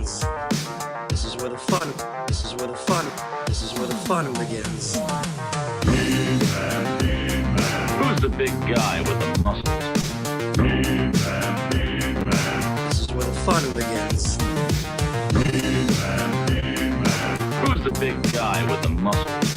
begins. This is where the fun begins. Who's the big guy with the muscles? This is where the fun begins. Who's the big guy with the muscles?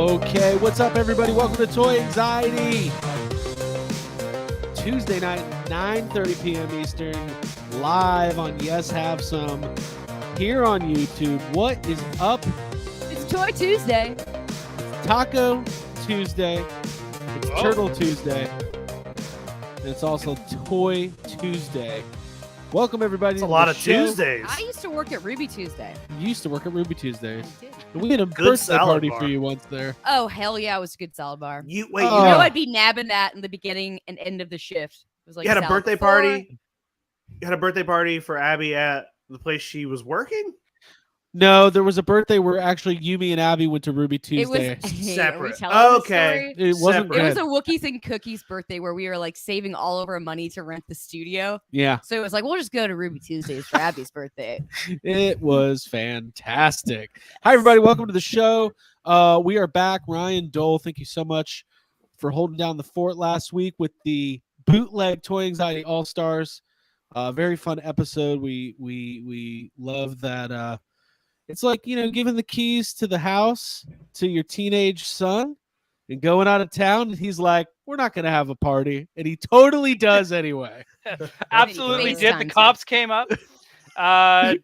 Okay, what's up, everybody? Welcome to Toy Anxiety. Tuesday night, 9:30 p.m. Eastern, live on Yes Have Some, here on YouTube. What is up? It's Toy Tuesday. It's Taco Tuesday. It's Turtle Tuesday. And it's also Toy Tuesday. Welcome, everybody. It's a lot of show. Tuesdays. I used to work at Ruby Tuesday. You used to work at Ruby Tuesdays. I did. And we had a Good birthday salad party bar. for you once there. Oh, hell yeah, it was a good salad bar. You wait. Oh. You know Uh. I'd be nabbing that in the beginning and end of the shift. It was like You had a salad birthday before. party. You had a birthday party for Abby at the place she was working. No, there was a birthday where actually Yumi and Abby went to Ruby It was Tuesday. Separate. It Okay. wasn't Separate. It was good. a Wookiees and Cookies birthday where we were like saving all of our money to rent the studio. Yeah, So it was like, we'll just go to Ruby Tuesdays for Abby's birthday. it was fantastic. Hi, everybody. Welcome to the show. We are back. Ryan Dole, thank you so much for holding down the fort last week with the Bootleg Toy Anxiety All-Stars. Very fun episode. We love that. It's like, giving the keys to the house to your teenage son and going out of town. And he's like, we're not going to have a party. And he totally does anyway. Absolutely FaceTime did. The too. cops came up. And I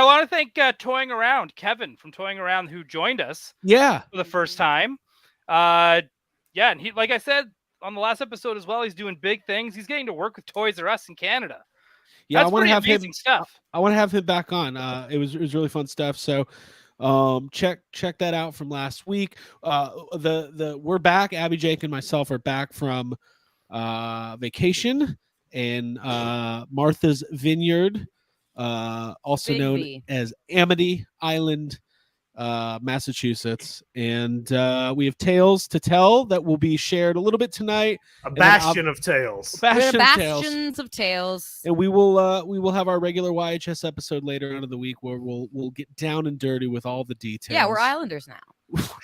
want to thank Toying Around, Kevin from Toying Around, who joined us Yeah. for the first time. Yeah, and he, like I said on the last episode as well, he's doing big things. He's getting to work with Toys R Us in Canada. Yeah, That's I want to pretty have him. amazing stuff. I want to have him back on. It was really fun stuff. So check that out from last week. We're back. Abby, Jake, and myself are back from vacation in Martha's Vineyard, also Big known V. as Amity Island, Massachusetts. And we have tales to tell that will be shared a little bit tonight. A then bastion of tales. We're Bastion of tales. bastions of tales. And we will have our regular YHS episode later on in the week where we'll get down and dirty with all the details. Yeah, we're Islanders now.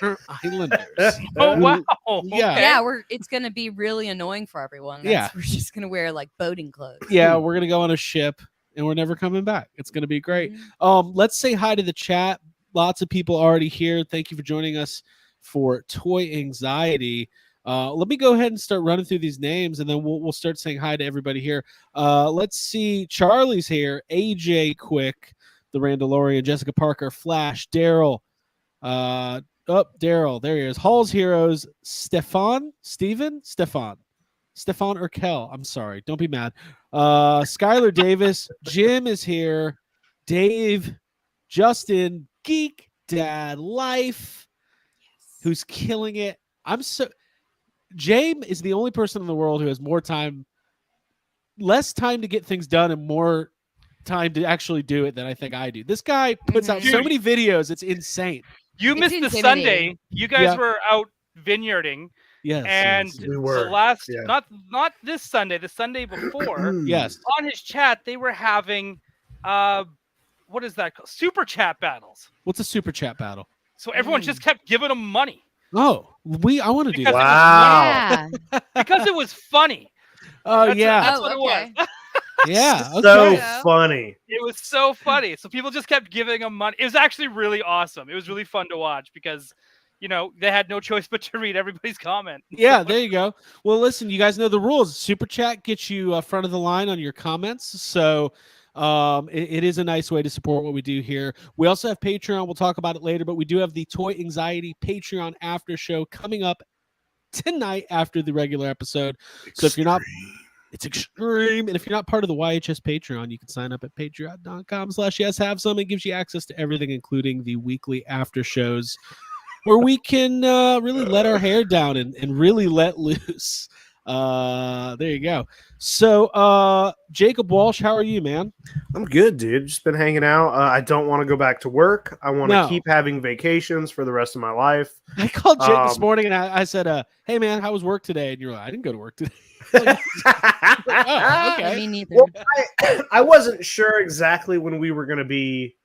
We're Islanders. Oh, wow. Yeah. Okay. Yeah, it's gonna be really annoying for everyone. Yeah. We're just gonna wear like boating clothes. Yeah, we're gonna go on a ship and we're never coming back. It's gonna be great. Let's say hi to the chat. Lots of people already here. Thank you for joining us for Toy Anxiety. Let me go ahead and start running through these names, and then we'll start saying hi to everybody here. Let's see. Charlie's here. AJ Quick, the Randalorian, Jessica Parker, Flash, Daryl. Daryl. There he is. Hall's Heroes. Stefan Urkel. I'm sorry. Don't be mad. Skylar Davis. Jim is here. Dave. Justin. Geek Dad Life. Who's killing it. James is the only person in the world who has less time to get things done and more time to actually do it than I think I do. This guy puts out so Dude. many videos. It's insane. You It's missed the intimidating. Sunday. You guys Yeah. were out vineyarding. Yes. And yes, We were. the last, yeah. not this Sunday, the Sunday before, yes. on his chat, they were having, what is that called? Super chat battles. What's a super chat battle? So everyone just kept giving him money Oh, I want to do Because that. Wow. Yeah. because it was funny. Oh That's yeah. That's Oh, what okay. it was. Yeah. So Okay. Yeah. funny. It was so funny. So people just kept giving him money. It was actually really awesome. It was really fun to watch because, they had no choice but to read everybody's comment. Yeah, there you go. Well, listen, you guys know the rules. Super chat gets you front of the line on your comments. So it is a nice way to support what we do here. We also have Patreon. We'll talk about it later, but we do have the Toy Anxiety Patreon after show coming up tonight after the regular episode. So if you're not, it's extreme. And if you're not part of the YHS Patreon, you can sign up at patreon.com/yeshavesome. It gives you access to everything, including the weekly after shows where we can really let our hair down and really let loose. There you go. So, Jacob Walsh, how are you, man? I'm good, dude. Just been hanging out. I don't want to go back to work. I want to No. keep having vacations for the rest of my life. I called Jake this Um, morning and I said, "Hey, man, how was work today?" And you're like, "I didn't go to work today." Like, oh, okay. Me neither. Well, I wasn't sure exactly when we were going to be.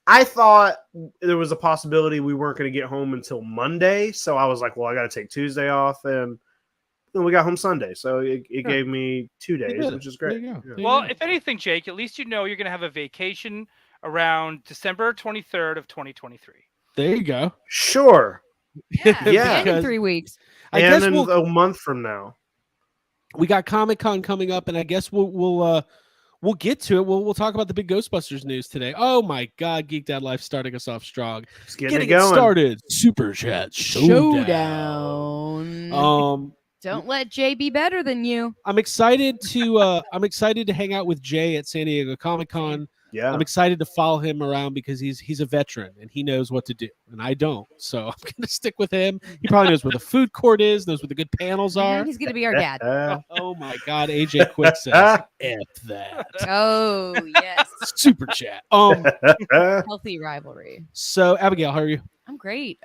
I thought there was a possibility we weren't going to get home until Monday. So I was like, well, I got to take Tuesday off. And then we got home Sunday. So it gave me 2 days, did it. which is There great. you go. Yeah. There you Well, go. if anything, Jake, at least you know you're going to have a vacation around December 23rd of 2023. There you go. Yeah. Sure. Yeah. And in 3 weeks. I and guess then we'll, a month from now. we got Comic-Con coming up, and I guess we'll get to it. We'll talk about the big Ghostbusters news today. Oh my God, Geek Dad Life starting us off strong. Just getting it It going. started. Super Chat Showdown. Showdown. Don't let Jay be better than you. I'm excited to hang out with Jay at San Diego Comic-Con. Yeah. I'm excited to follow him around because he's a veteran and he knows what to do, and I don't. So I'm gonna stick with him. He probably knows where the food court is, knows where the good panels are. He's gonna be our dad. Oh my God, AJ Quick says, "F that." Oh yes. Super chat. Healthy rivalry. So Abigail, how are you? I'm great.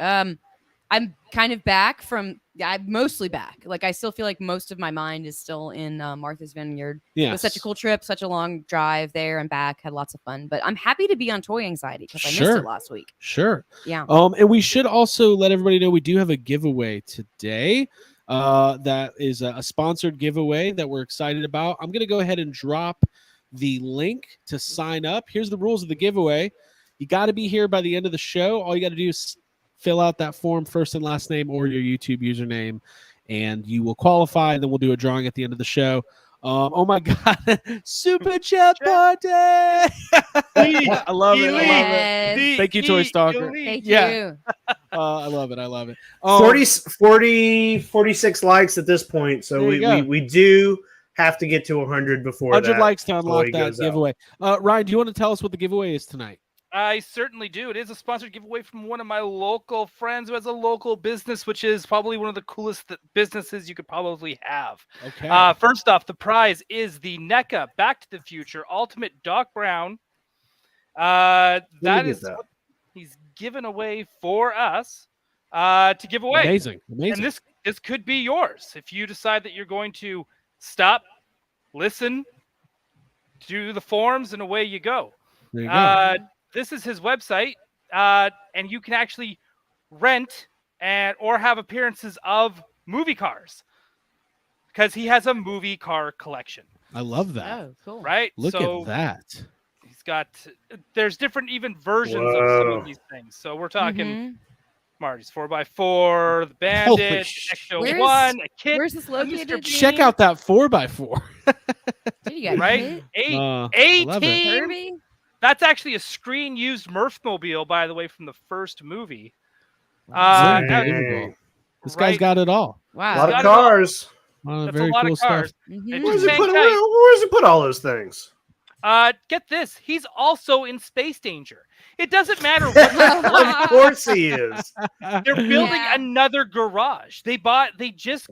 I'm kind of back from. I'm mostly back. Like I still feel like most of my mind is still in Martha's Vineyard. It Yeah, was such a cool trip, such a long drive there and back. Had lots of fun. But I'm happy to be on Toy Anxiety because I missed Sure. it last week. Sure. Yeah. And we should also let everybody know we do have a giveaway today. That is a sponsored giveaway that we're excited about. I'm going to go ahead and drop the link to sign up. Here's the rules of the giveaway. You got to be here by the end of the show. All you got to do is fill out that form, first and last name, or your YouTube username, and you will qualify. And then we'll do a drawing at the end of the show. Oh my God, Super Chat Party! I love it. I love it. Yes. Thank you, Toy Stalker. Thank Yeah. you. I love it. I love it. 46 likes at this point. So There you go. we do have to get to 100 before 100 that likes to unlock toy that goes out. giveaway. Ryan, do you want to tell us what the giveaway is tonight? I certainly do. It is a sponsored giveaway from one of my local friends who has a local business, which is probably one of the coolest businesses you could probably have. Okay. First off, the prize is the NECA Back to the Future Ultimate Doc Brown. That is what he's given away for us to give away. Amazing. And this could be yours if you decide that you're going to stop, listen, do the forms, and away you go. There you go. This is his website, and you can actually rent or have appearances of movie cars because he has a movie car collection. I love that. Oh, cool. Right? Look so at that. he's got. There's different even versions of some Whoa. of these things. So we're talking Mhm. Marty's 4x4, the Holy Bandit, sh- XO1, a kit, Where's this located? Check out that 4x4. Dude, you got right? Kit, I love it. 18. Kirby. That's actually a screen-used Murphmobile, by the way, from the first movie. Wow. that- Unbelievable. This right. guy's got it all. A Wow. lot got of it all. cars. That's Very a lot cool of cars. stuff. Mhm. It's Where just does he hang put? tight. Where does he put all those things? Get this. He's also in Space Danger. It doesn't matter what. Of course he is. They're building Yeah. another garage. They just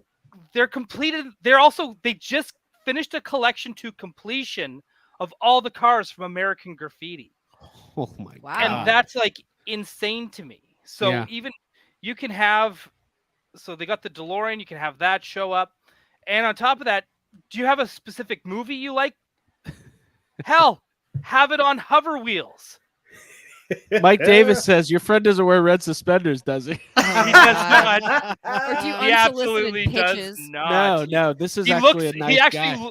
finished a collection to completion of all the cars from American Graffiti. Oh my Wow. God. And that's like insane to me. So Yeah. even you can have, so they got the DeLorean, you can have that show up. And on top of that, do you have a specific movie you like? Hell, have it on hover wheels. Mike Davis says your friend doesn't wear red suspenders, does he? He does not. Or do He unsolicited absolutely pitches. does not. No. This is He actually looks. a nice guy.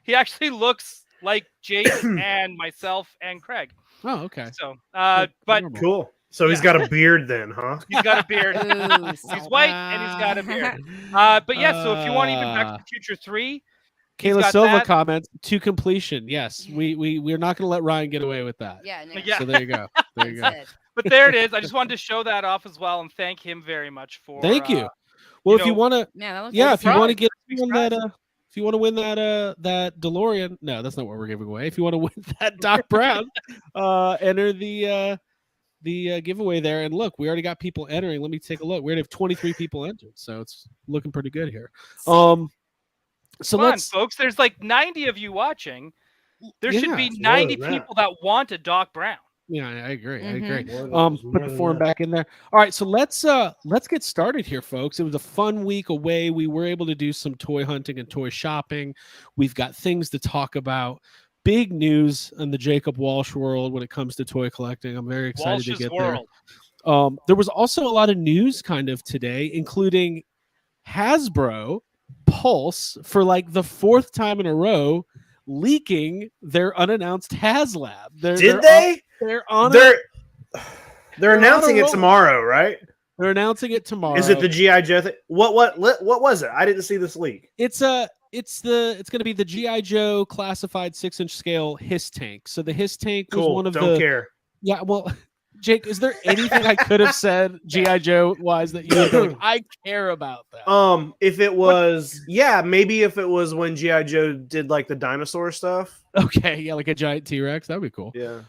He actually looks like Jake and myself and Craig. Oh, okay. So, but Normal. Cool. So he's got a beard then, huh? he's got a beard. Ooh, He's white and he's got a beard. But yeah, so if you want even Back to the Future 3, he's Kayla got Silva that. comments to completion. Yes, we're not going to let Ryan get away with that. Yeah. No. Yeah. So there you go. There you go. That's it. But there it is. I just wanted to show that off as well and thank him very much for. Thank you. Well, if you know, want to, Man, that looks yeah, like if you want to prize. get on that, if you want to win that DeLorean, no, that's not what we're giving away. If you want to win that Doc Brown, enter the giveaway there. And look, we already got people entering. Let me take a look. We already have 23 people entered, so it's looking pretty good here. So Come on, let's folks. There's like 90 of you watching. There should be it's more 90 than that. people that want a Doc Brown. Yeah, I agree. I Mhm. agree. More Put than the form that. back in there. All right, so let's get started here, folks. It was a fun week away. We were able to do some toy hunting and toy shopping. We've got things to talk about. Big news in the Jacob Walsh world when it comes to toy collecting. I'm very excited to Walsh's get World. there. There was also a lot of news kind of today, including Hasbro Pulse for like the 4th time in a row leaking their unannounced HasLab. Did they? They're on. They're announcing it roll. tomorrow, right? They're announcing it tomorrow. Is it the GI Joe thing? What was it? I didn't see this leak. It's going to be the GI Joe classified 6-inch scale HISS tank. So the HISS tank was Cool. one of Don't the. care. Yeah, well, Jake, is there anything I could have said GI Joe wise that you would be like, I care about that? If it was, maybe if it was when GI Joe did like the dinosaur stuff. Okay, yeah, like a giant T-Rex, that'd be cool. Yeah.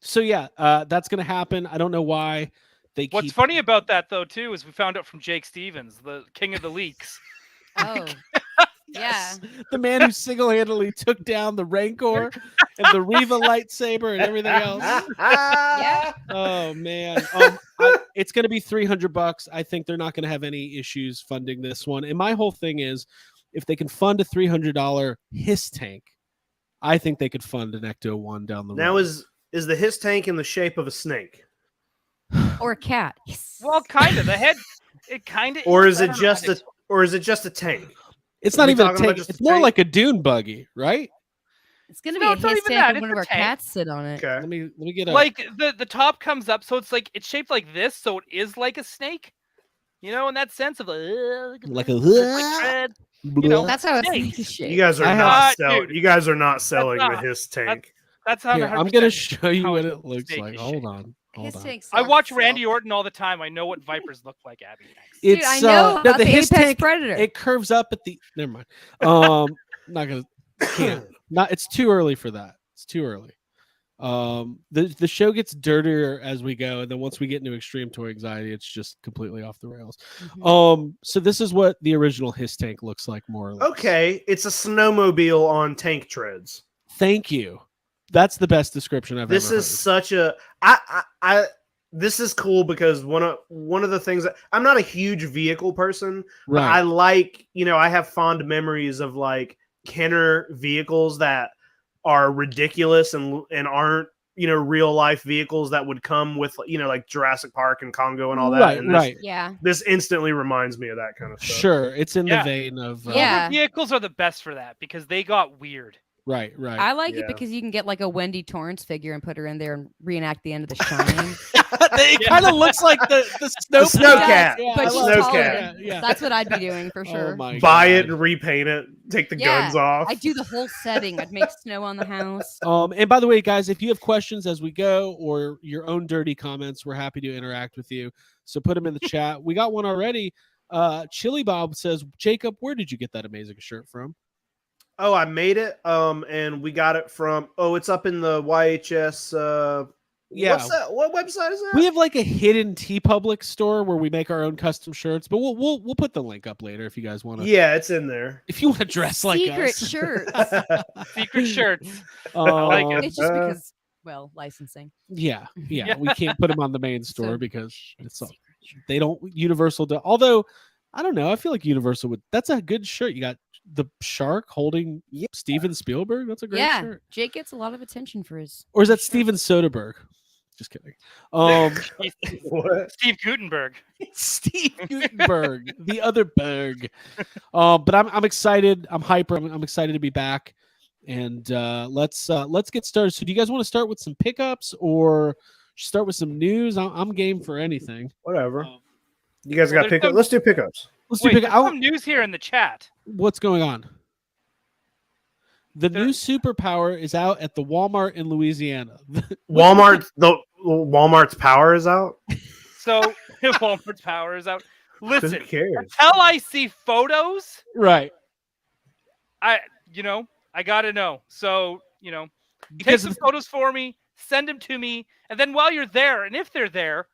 So yeah, that's gonna happen. I don't know why they. What's funny about that though too is we found out from Jake Stevens, the king of the leaks. Oh, yeah. The man who single-handedly took down the Rancor and the Reva lightsaber and everything else. Yeah. Oh man, it's going to be $300. I think they're not going to have any issues funding this one. And my whole thing is, if they can fund a $300 HISS tank, I think they could fund an Ecto 1 down the road. Now is the HISS tank in the shape of a snake, Or a cat. Well, kind of. The head, it kind of. or is it just a tank? It's not we even a talking about tank. just It's a more tank? like a dune buggy, right? It's gonna No, be it's a not his even tank that, and one it's of a our tank. cats sit on it. Okay. Let me get a Like the top comes up, so it's like it's shaped like this, so it is like a snake. You know, in that sense of like a tread. know, That's how it's Snakes. shaped. You guys are I not have- selling. dude, You guys are not selling the not- HISS tank. That's how Here, I'm 100% gonna show you how what a it looks snake like. is Hold shaped. on. His tank's I sold watch itself. Randy Orton all the time. I know what vipers look like, Abby. Thanks. Dude, It's I know no, about the the HISS apex tank. predator. It curves up at the. Never mind. Not gonna. Can't. Not. It's too early for that. It's too early. The show gets dirtier as we go, and then once we get into extreme toy anxiety, it's just completely off the rails. Mhm. So this is what the original HISS tank looks like, more or less. Okay, it's a snowmobile on tank treads. Thank you. That's the best description I've This ever is heard. such a this is cool because one of the things that I'm not a huge vehicle person, but I Right. like, I have fond memories of like Kenner vehicles that are ridiculous and aren't, real life vehicles that would come with, like Jurassic Park and Congo and all that. Right. And this, Right. Yeah. this instantly reminds me of that kind of stuff. Sure. It's in Yeah. the vein of. Yeah. Vehicles are the best for that because they got weird. Right. Right. I like Yeah. it because you can get like a Wendy Torrance figure and put her in there and reenact the end of The Shining. It kind of looks like the snow. Snowcat. Yeah, But I she's love Snowcat. taller. that. Yeah. That's what I'd be doing for Oh sure. my Buy God. it and repaint it, take the Yeah, guns off. I'd do the whole setting. I'd make snow on the house. And by the way, guys, if you have questions as we go or your own dirty comments, we're happy to interact with you. So put them in the chat. We got one already. Chili Bob says, Jacob, where did you get that amazing shirt from? Oh, I made it. And we got it from. Oh, it's up in the YHS. Yeah. What's that? What website is that? We have like a hidden TeePublic store where we make our own custom shirts, but we'll put the link up later if you guys want to. Yeah, it's in there. If you want to dress like Secret us. shirts. Secret shirts. like it. It's just because, well, licensing. Yeah, Yeah. we can't put them on the main store So, because it's all, secret shirt. they don't Universal do. Although I don't know, I feel like Universal would. That's a good shirt. You got the shark holding Steven Spielberg. That's a great Yeah, shirt. Jake gets a lot of attention for his. Or is that shirt. Steven Soderbergh? Just kidding. What? Steve Gutenberg. Steve Gutenberg, the other Berg. But I'm excited. I'm hyper. I'm excited to be back. And let's get started. So do you guys want to start with some pickups or start with some news? I'm game for anything. Whatever. You guys got there's pickups? some- Let's do pickups. Let's Wait, do there's pick. some news here in the chat. What's going on? The There- new superpower is out at the Walmart in Louisiana. Walmart's power is out. So Walmart's power is out. Listen, Who cares? until I see photos, Right. I gotta know. So, take Because some photos for me, send them to me, and then while you're there, and if they're there,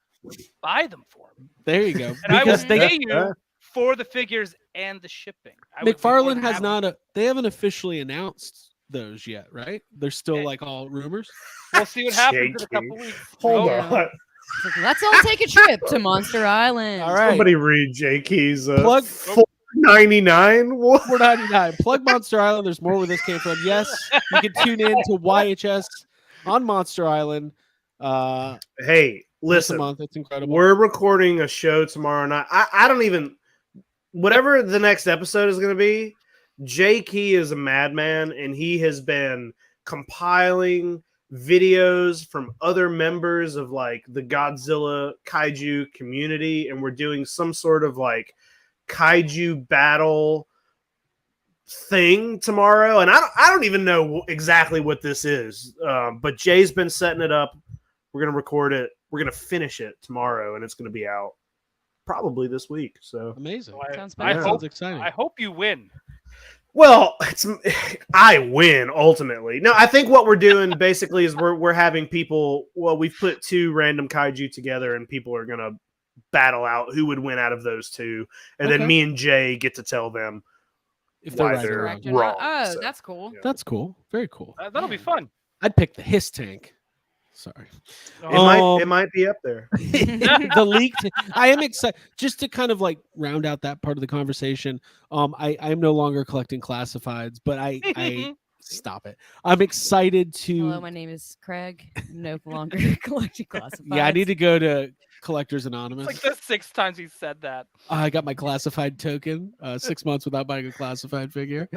buy them for me. there you go. And I will Because they pay you for the figures and the shipping. I would be more McFarlane than has happy- not. They haven't officially announced those yet, right? They're still like all rumors. We'll see what happens in a Shaky. couple weeks. Hold Yeah. on. It's like, let's all take a trip to Monster Island. All right. Somebody read Jakey's Plug- $4.99. What? $4.99. Plug Monster Island. There's more where this came from. Yes, you can tune in to YHS on Monster Island. Hey, Once a listen. month. It's incredible. We're recording a show tomorrow night. I don't even. Whatever the next episode is going to be, Jay Key is a madman, and he has been compiling videos from other members of like the Godzilla kaiju community, and we're doing some sort of like kaiju battle thing tomorrow. And I don't even know exactly what this is, but Jay's been setting it up. We're gonna record it. We're gonna finish it tomorrow, and it's gonna be out probably this week. So Amazing. Sounds I bad. hope Sounds exciting. I hope you win. well, I win ultimately. No, I think what we're doing basically is we're having people. Well, we've put two random kaiju together, and people are gonna battle out who would win out of those two, and Okay. then me and Jay get to tell them If they're why right or they're wrong. Correct or not? wrong. Oh, So, that's cool. yeah. That's cool. Very cool. That'll be fun. I'd pick the Hiss Tank. Sorry. It might be up there. The leaked. I am excited just to kind of like round out that part of the conversation. I am no longer collecting classifieds, but I stop it. I'm excited Hello, to. my name is Craig. No longer collecting classifieds. Yeah, I need to go to Collectors Anonymous. It's like the 6 times he said that. I got my classified token. 6 months without buying a classified figure.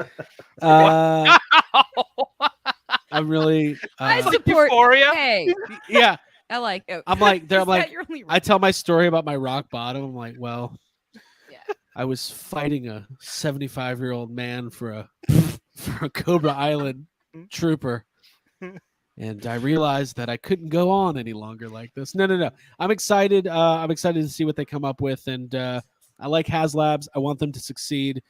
I'm really. I Uh, support. Euphoria. Hey, yeah, I like. Oh, I'm like. They're is like. that your only I tell my story about my rock bottom. I'm like, well, Yeah. I was fighting a 75-year-old man for a Cobra Island trooper, and I realized that I couldn't go on any longer like this. No. I'm excited. I'm excited to see what they come up with, and I like HasLabs. I want them to succeed.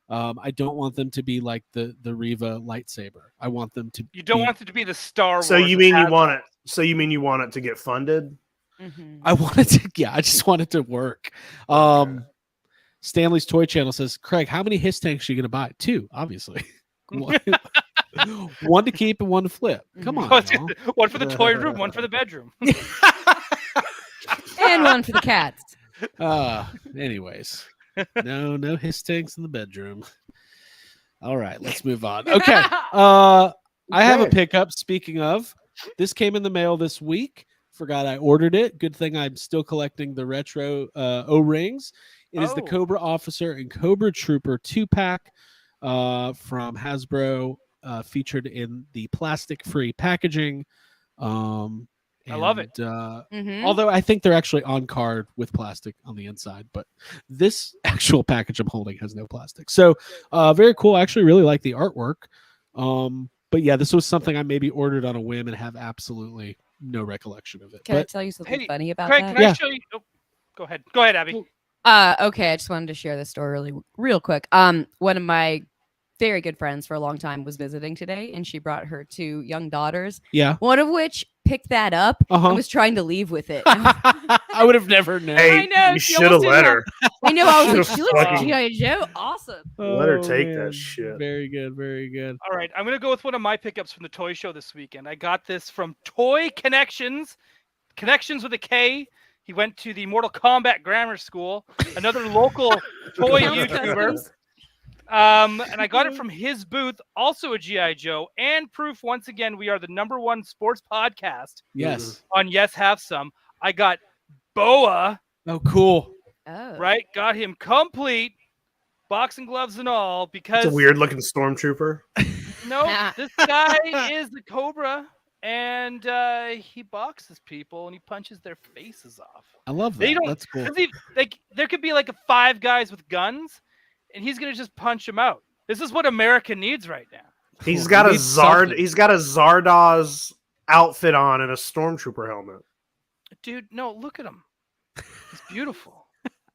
I don't want them to be like the Riva lightsaber. I want them to. You don't be- want it to be the Star Wars. So you mean you of want it? So you mean you want it to get funded? Mhm. I wanted to. Yeah, I just want it to work. Stanley's Toy Channel says, Craig, how many Hiss tanks are you going to buy? 2, obviously. One to keep and one to flip. Come on. y'all. one for the toy room, one for the bedroom. And one for the cats. Anyways, no Hiss tanks in the bedroom. All right, let's move on. Okay. I have a Okay. pickup. Speaking of, this came in the mail this week. Forgot I ordered it. Good thing I'm still collecting the retro O-rings. It is the Oh. Cobra Officer and Cobra Trooper 2-pack from Hasbro, featured in the plastic-free packaging. I love it. Mhm. Although I think they're actually on card with plastic on the inside, but this actual package I'm holding has no plastic. So very cool. I actually really like the artwork. But yeah, this was something I maybe ordered on a whim and have absolutely no recollection of it. Can I But tell you something Hey, funny about Craig, that? can Yeah. I show you? Oh, go ahead. Go ahead, Abby. Okay, I just wanted to share this story real quick. One of my very good friends for a long time was visiting today, and she brought her 2 young daughters, yeah. one of which picked that up Uh-huh. and was trying to leave with it. I would have never known. Hey, I know, you she should have almost let didn't her. I know. I was like, Should've she looks fucking- G.I. Joe. Awesome. Let her take that man. shit. Very good. Very good. All right, I'm gonna go with one of my pickups from the toy show this weekend. I got this from Toy Connections, Connections with a K. He went to the Mortal Kombat Grammar School, another local toy Sounds YouTuber. customs. And I got it from his booth, also a G.I. Joe, and proof once again we are the #1 sports podcast Yes. on Yes Have Some. I got Boa, Oh, cool. Oh. right? Got him complete, boxing gloves and all, because It's a weird looking stormtrooper. no, Nah. this guy is the Cobra, and he boxes people and he punches their faces off. I love They that. don't- That's cool. Does he, like, there could be like 5 guys with guns, and he's gonna just punch them out. This is what America needs right now. He's Cool. got He a needs Zard. something. He's got a Zardoz outfit on and a stormtrooper helmet. Dude, no, look at him. He's beautiful.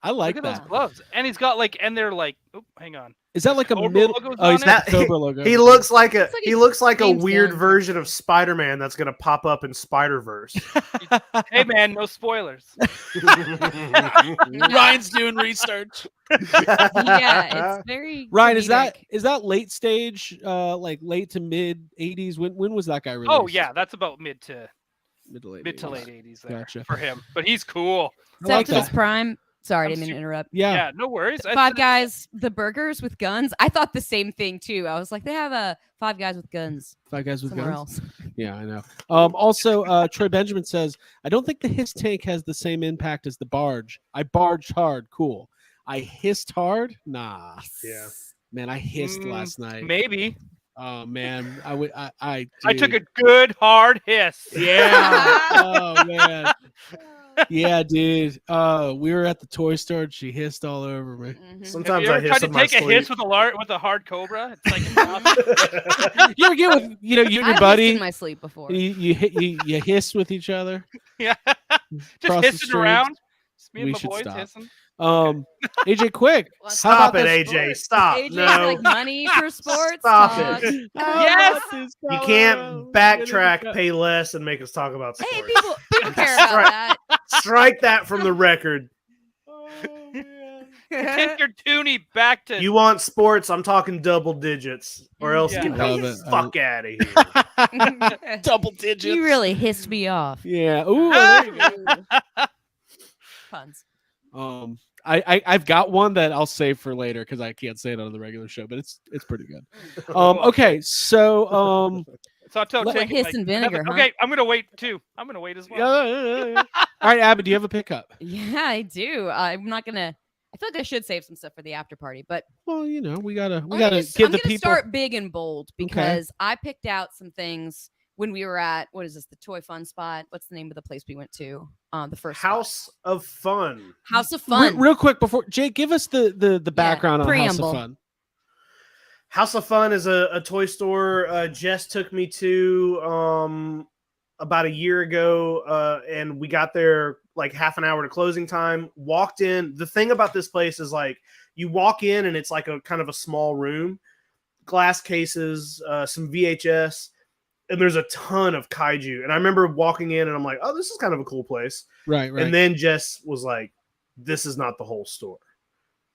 I like Look at that. those gloves. And he's got like, and they're like, oh, hang on. Is that like a Cobra middle? logo's Oh, he's on got the it? Cobra logo. He looks like a like he a looks like a James weird Gunn. version of Spider-Man that's gonna pop up in Spider-Verse. Hey man, no spoilers. Ryan's doing research. Yeah, it's very. Ryan, comedic. is that late stage, like late to mid 80s? When was that guy released? Oh yeah, that's about mid to mid to late mid to 80s. late 80s there Gotcha. for him. But he's cool. I like Except for his that. prime. Sorry, I I'm didn't mean to super- interrupt. Yeah. Yeah, no worries. Five Guys, the burgers with guns. I thought the same thing too. I was like, they have a Five Guys with guns Five Guys with somewhere Guns. else. Yeah, I know. Also, Troy Benjamin says, I don't think the hiss tank has the same impact as the barge. I barged hard. Cool. I hissed hard? Nah. Yeah. Man, I hissed last night. Maybe. Oh man, I took dude. a good hard hiss. Yeah. Oh man. Yeah, dude. We were at the toy store and she hissed all over me. Mhm. Have Sometimes you I ever hiss tried in to my take a sleep. hiss with a hard cobra? It's like impossible. You ever get with you and I've your hissed buddy? in my sleep before. And you hiss with each other. Yeah. Across Just the hissing street. around. Just me We and my should boys stop. hissing. AJ, quick. Well, How Stop about it, this- AJ. Stop. AJ, No. like money for sports. Stop talk. it. Yes! You can't backtrack, pay less, and make us talk about sports. Hey, people care about Right. that. Strike that from the record. Take your toonie back to. You want sports? I'm talking double digits, or else Yeah. get Love the it. fuck out of here. Double digits. You really hissed me off. Yeah. Ooh. There you go. Puns. I've got one that I'll save for later because I can't say it on the regular show, but it's pretty good. Okay, so It's hot toe Let- chicken, hiss like, and vinegar, huh? Okay, I'm gonna wait too. I'm gonna wait as well. yeah. All right, Abby, do you have a pickup? Yeah, I do. I'm not gonna. I feel like I should save some stuff for the after party, but Well, you know, we gotta I'm give gonna the people. start big and bold because I picked out some things when we were at what is this? The Toy Fun spot. What's the name of the place we went to? The first spot. House of Fun. House of Fun. Real quick before Jake, give us the background on House preamble. of Fun. House of Fun is a toy store Jess took me to about a year ago, and we got there like half an hour to closing time. Walked in. The thing about this place is like you walk in and it's like a kind of a small room, glass cases, some VHS, and there's a ton of kaiju. And I remember walking in and I'm like, oh, this is kind of a cool place. Right. And then Jess was like, this is not the whole store.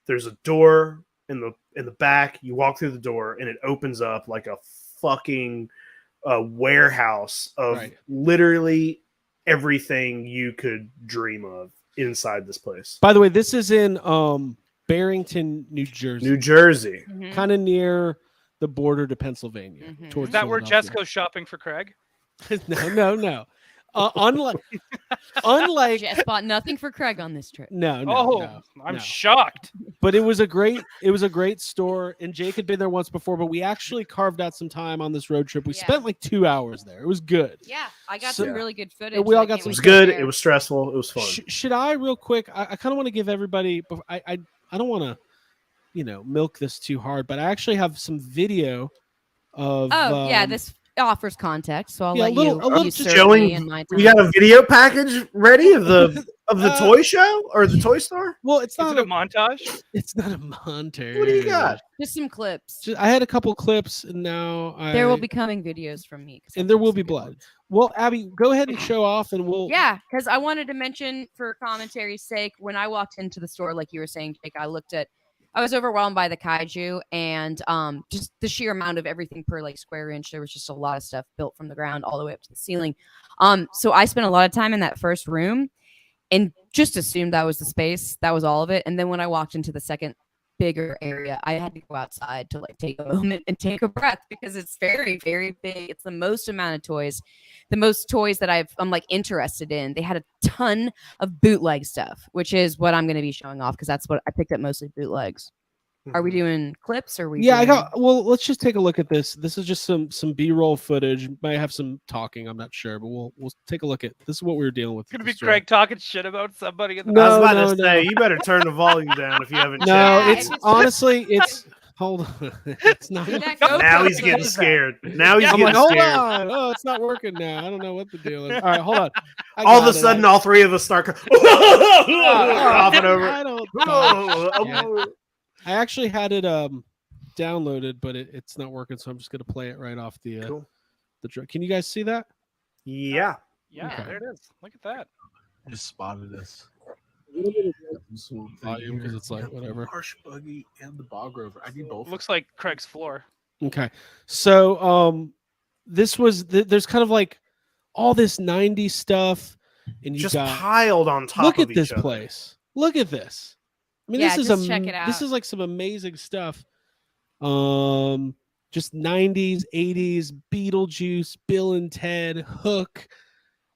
There's a door in the back. You walk through the door and it opens up like a fucking warehouse of Right. literally everything you could dream of inside this place. By the way, this is in Barrington, New Jersey, New Jersey. Mhm. kind of near the border to Pennsylvania. Mhm. Towards Is that where Philadelphia. Jess goes shopping for Craig? No. Unlike Jess bought nothing for Craig on this trip. no. I'm no. shocked. But it was a great store, and Jake had been there once before, but we actually carved out some time on this road trip. We Yeah. spent like 2 hours there. It was good. Yeah, I got So- some really good footage. And we all that I got can't some It was wait to good. share. It was stressful. It was fun. Should I real quick? I kind of want to give everybody. I don't want to, milk this too hard, but I actually have some video of. Oh yeah, this offers context, so I'll yeah, let a little- you just serve showing- me in my time. You got a video package ready of the toy show or the toy store? Well, it's Is not it a a. montage? It's not a montage. What do you got? Just some clips. I had a couple clips, and now There will be coming videos from me, 'cause I and there took will some be good blood. ones. Well, Abby, go ahead and show off, and we'll. Yeah, because I wanted to mention for commentary's sake, when I walked into the store, like you were saying, Jake, I was overwhelmed by the kaiju and just the sheer amount of everything per like square inch. There was just a lot of stuff built from the ground all the way up to the ceiling. So I spent a lot of time in that first room and just assumed that was the space. That was all of it. And then when I walked into the second bigger area, I had to go outside to like take a moment and take a breath because it's very, very big. It's the most amount of toys, the most toys that I'm like interested in. They had a ton of bootleg stuff, which is what I'm going to be showing off because that's what I picked up, mostly bootlegs. Are we doing clips or we? Yeah, I doing- got. Well, let's just take a look at this. This is just some B-roll footage. Might have some talking. I'm not sure, but we'll take a look at. This is what we were dealing with. It's gonna at be the store. Craig talking shit about somebody in the No, I was about no, to say, you better turn the volume down if you haven't No, Yeah, it's it's- honestly, it's. Hold on, it's not. That Now GoPro Now he's thing. getting scared. Now he's I'm like, getting hold scared. on. Oh, it's not working now. I don't know what the deal is. All right, hold on. I All of got a it. sudden, all three of us start coughing over. I don't. Oh, Yeah. I actually had it. downloaded, but it's not working, so I'm just gonna play it right off the Cool. Can you guys see that? Yeah. Yeah, Okay. there it is. Look at that. I just spotted this. Some volume because it's like whatever. Harsh Buggy and the Bog Rover. I need both. Looks like Craig's floor. Okay, so this was there's kind of like all this '90s stuff, and you Just got piled on top look of at this each other. place. Look at this. I mean, Yeah, this is just check it This out. is like some amazing stuff. Just '90s, '80s, Beetlejuice, Bill and Ted, Hook,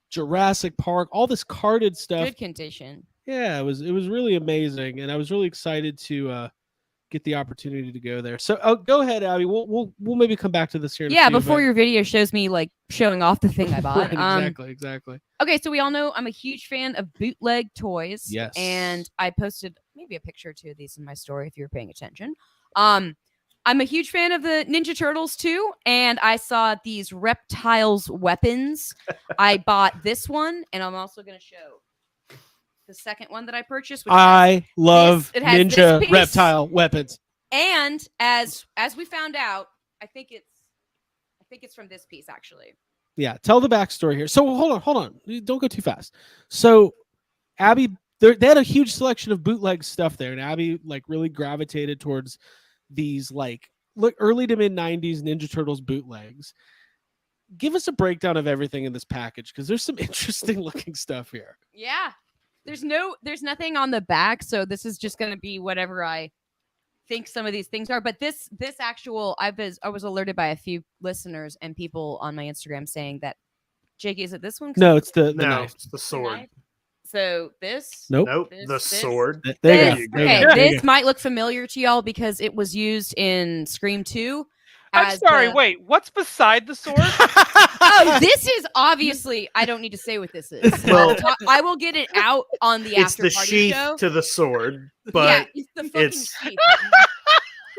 Jurassic Park, all this carded stuff. Good condition. Yeah, it was really amazing, and I was really excited to get the opportunity to go there. So go ahead, Abby. We'll maybe come back to this here. In a Yeah, few, before but- your video shows me like showing off the thing I bought. Right, exactly. Okay, so we all know I'm a huge fan of bootleg toys. Yes. And I posted maybe a picture or two of these in my story if you were paying attention. I'm a huge fan of the Ninja Turtles too, and I saw these reptiles weapons. I bought this one, and I'm also going to show the second one that I purchased. Which I love it has this ninja piece. reptile weapons. and as we found out, I think it's from this piece actually. Yeah, tell the backstory here. So hold on, don't go too fast. So Abby, they had a huge selection of bootleg stuff there, and Abby like really gravitated towards these like early to mid '90s Ninja Turtles bootlegs. Give us a breakdown of everything in this package because there's some interesting looking stuff here. Yeah. There's nothing on the back, so this is just going to be whatever I think some of these things are. But this actual, I was alerted by a few listeners and people on my Instagram saying that, Jake, is it this one? No, it's the No, knife. it's the sword. Knife? So this. Nope. Nope, This- the this- sword. There This, you go. okay, There you this go. might look familiar to y'all because it was used in Scream 2. I'm as sorry. the- Wait, what's beside the sword? Oh, this is obviously. I don't need to say what this is. Well, I will get it out on the It's after the party sheath show. to the sword, Yeah, but it's the fucking it's- sheath.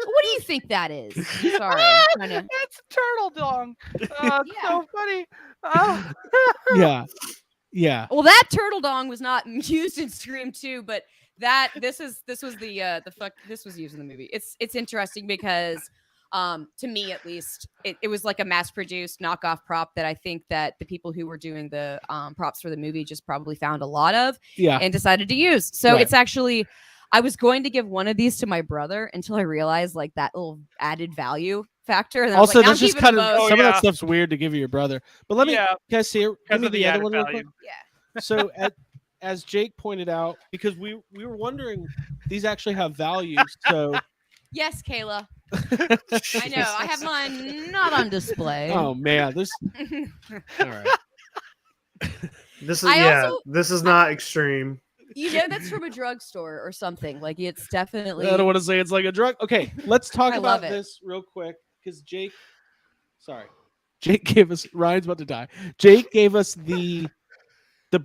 What do you think that is? I'm sorry. I'm trying to... It's a turtle dong. Oh, it's Yeah. so funny. Oh. Yeah. Well, that turtle dong was not used in Scream 2, but this was used in the movie. It's interesting because to me at least it was like a mass-produced knockoff prop that I think that the people who were doing the props for the movie just probably found a lot of Yeah. and decided to use. So Right. it's actually, I was going to give one of these to my brother until I realized like that little added value factor. And then I was Also, like, that's I'm just keeping kind of them both. some of that yeah. stuff's weird to give your brother. But let me Yeah, can I see it? Give because me of the the other added one real quick. value. Yeah. So as Jake pointed out, because we were wondering, these actually have value. So Yes, Kayla. I know. I have mine not on display. oh man, there's all right. this is I also- this is not extreme. You know that's from a drugstore or something. Like it's definitely. I don't want to say it's like a drug. Okay, let's talk I about love it. this real quick because Jake gave us Ryan's about to die. Jake gave us the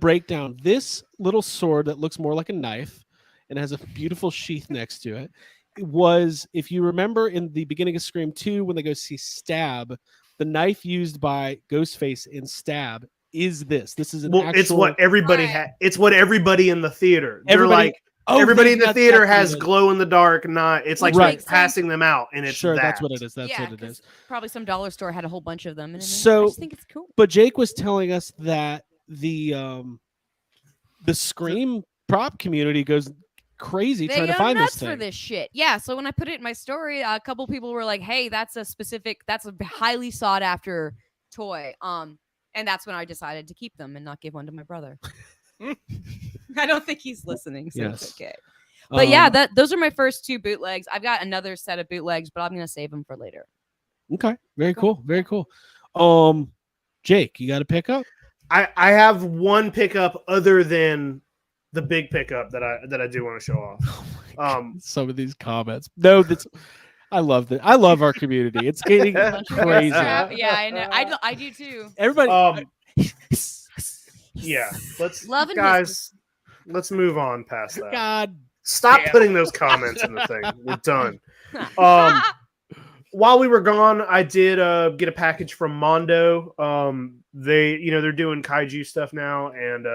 breakdown. This little sword that looks more like a knife and has a beautiful sheath next to it. It was, if you remember in the beginning of Scream 2, when they go see Stab, the knife used by Ghostface in Stab is this. This is an Well, actual. it's what everybody Right. had. It's what everybody in the theater. They're Everybody- like Oh, everybody in the that's theater what has it is. glow in the dark. Not it's like Right. Makes sense. passing them out, and it's Sure, that. that's what it is. That's yeah, what it 'cause is. probably some dollar store had a whole bunch of them. And I So- just think it's cool. But Jake was telling us that the Scream prop community goes crazy They trying to go find nuts this thing. for this shit. Yeah. So when I put it in my story, a couple people were like, "Hey, that's a highly sought after toy." And that's when I decided to keep them and not give one to my brother. I don't think he's listening, so Yes. it's okay. But yeah, Um, those are my first two bootlegs. I've got another set of bootlegs, but I'm gonna save them for later. Okay, very cool, very cool. Jake, you got a pickup? I have one pickup other than the big pickup that I do want to show off. Some of these comments. No, that's. I love that. I love our community. It's getting crazy. Yeah, I know. I do too. Everybody. Yeah, let's Love and guys. Let's move on past that. God. Stop Damn. putting those comments in the thing. We're done. While we were gone, I did get a package from Mondo. They're doing kaiju stuff now, and